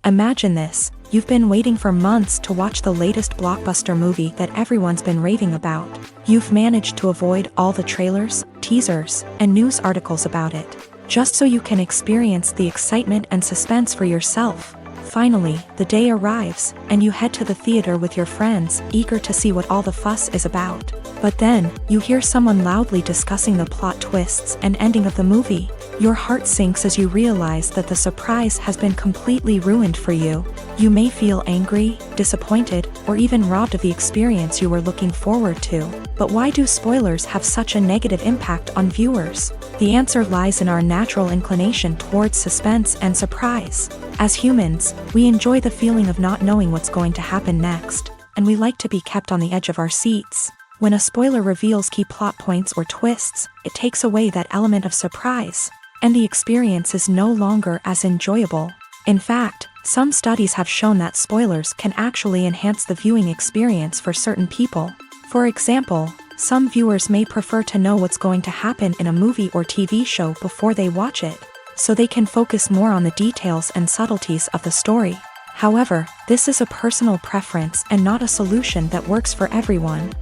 Imagine this: you've been waiting for months to watch the latest blockbuster movie that everyone's been raving about. You've managed to avoid all the trailers, teasers, and news articles about it, just so you can experience the excitement and suspense for yourself. Finally, the day arrives, and you head to the theater with your friends, eager to see what all the fuss is about. But then, you hear someone loudly discussing the plot twists and ending of the movie. Your heart sinks as you realize that the surprise has been completely ruined for you. You may feel angry, disappointed, or even robbed of the experience you were looking forward to. But why do spoilers have such a negative impact on viewers? The answer lies in our natural inclination towards suspense and surprise. As humans, we enjoy the feeling of not knowing what's going to happen next, and we like to be kept on the edge of our seats. When a spoiler reveals key plot points or twists, it takes away that element of surprise, and the experience is no longer as enjoyable. In fact, some studies have shown that spoilers can actually enhance the viewing experience for certain people. For example, some viewers may prefer to know what's going to happen in a movie or TV show before they watch it, so they can focus more on the details and subtleties of the story. However, this is a personal preference and not a solution that works for everyone.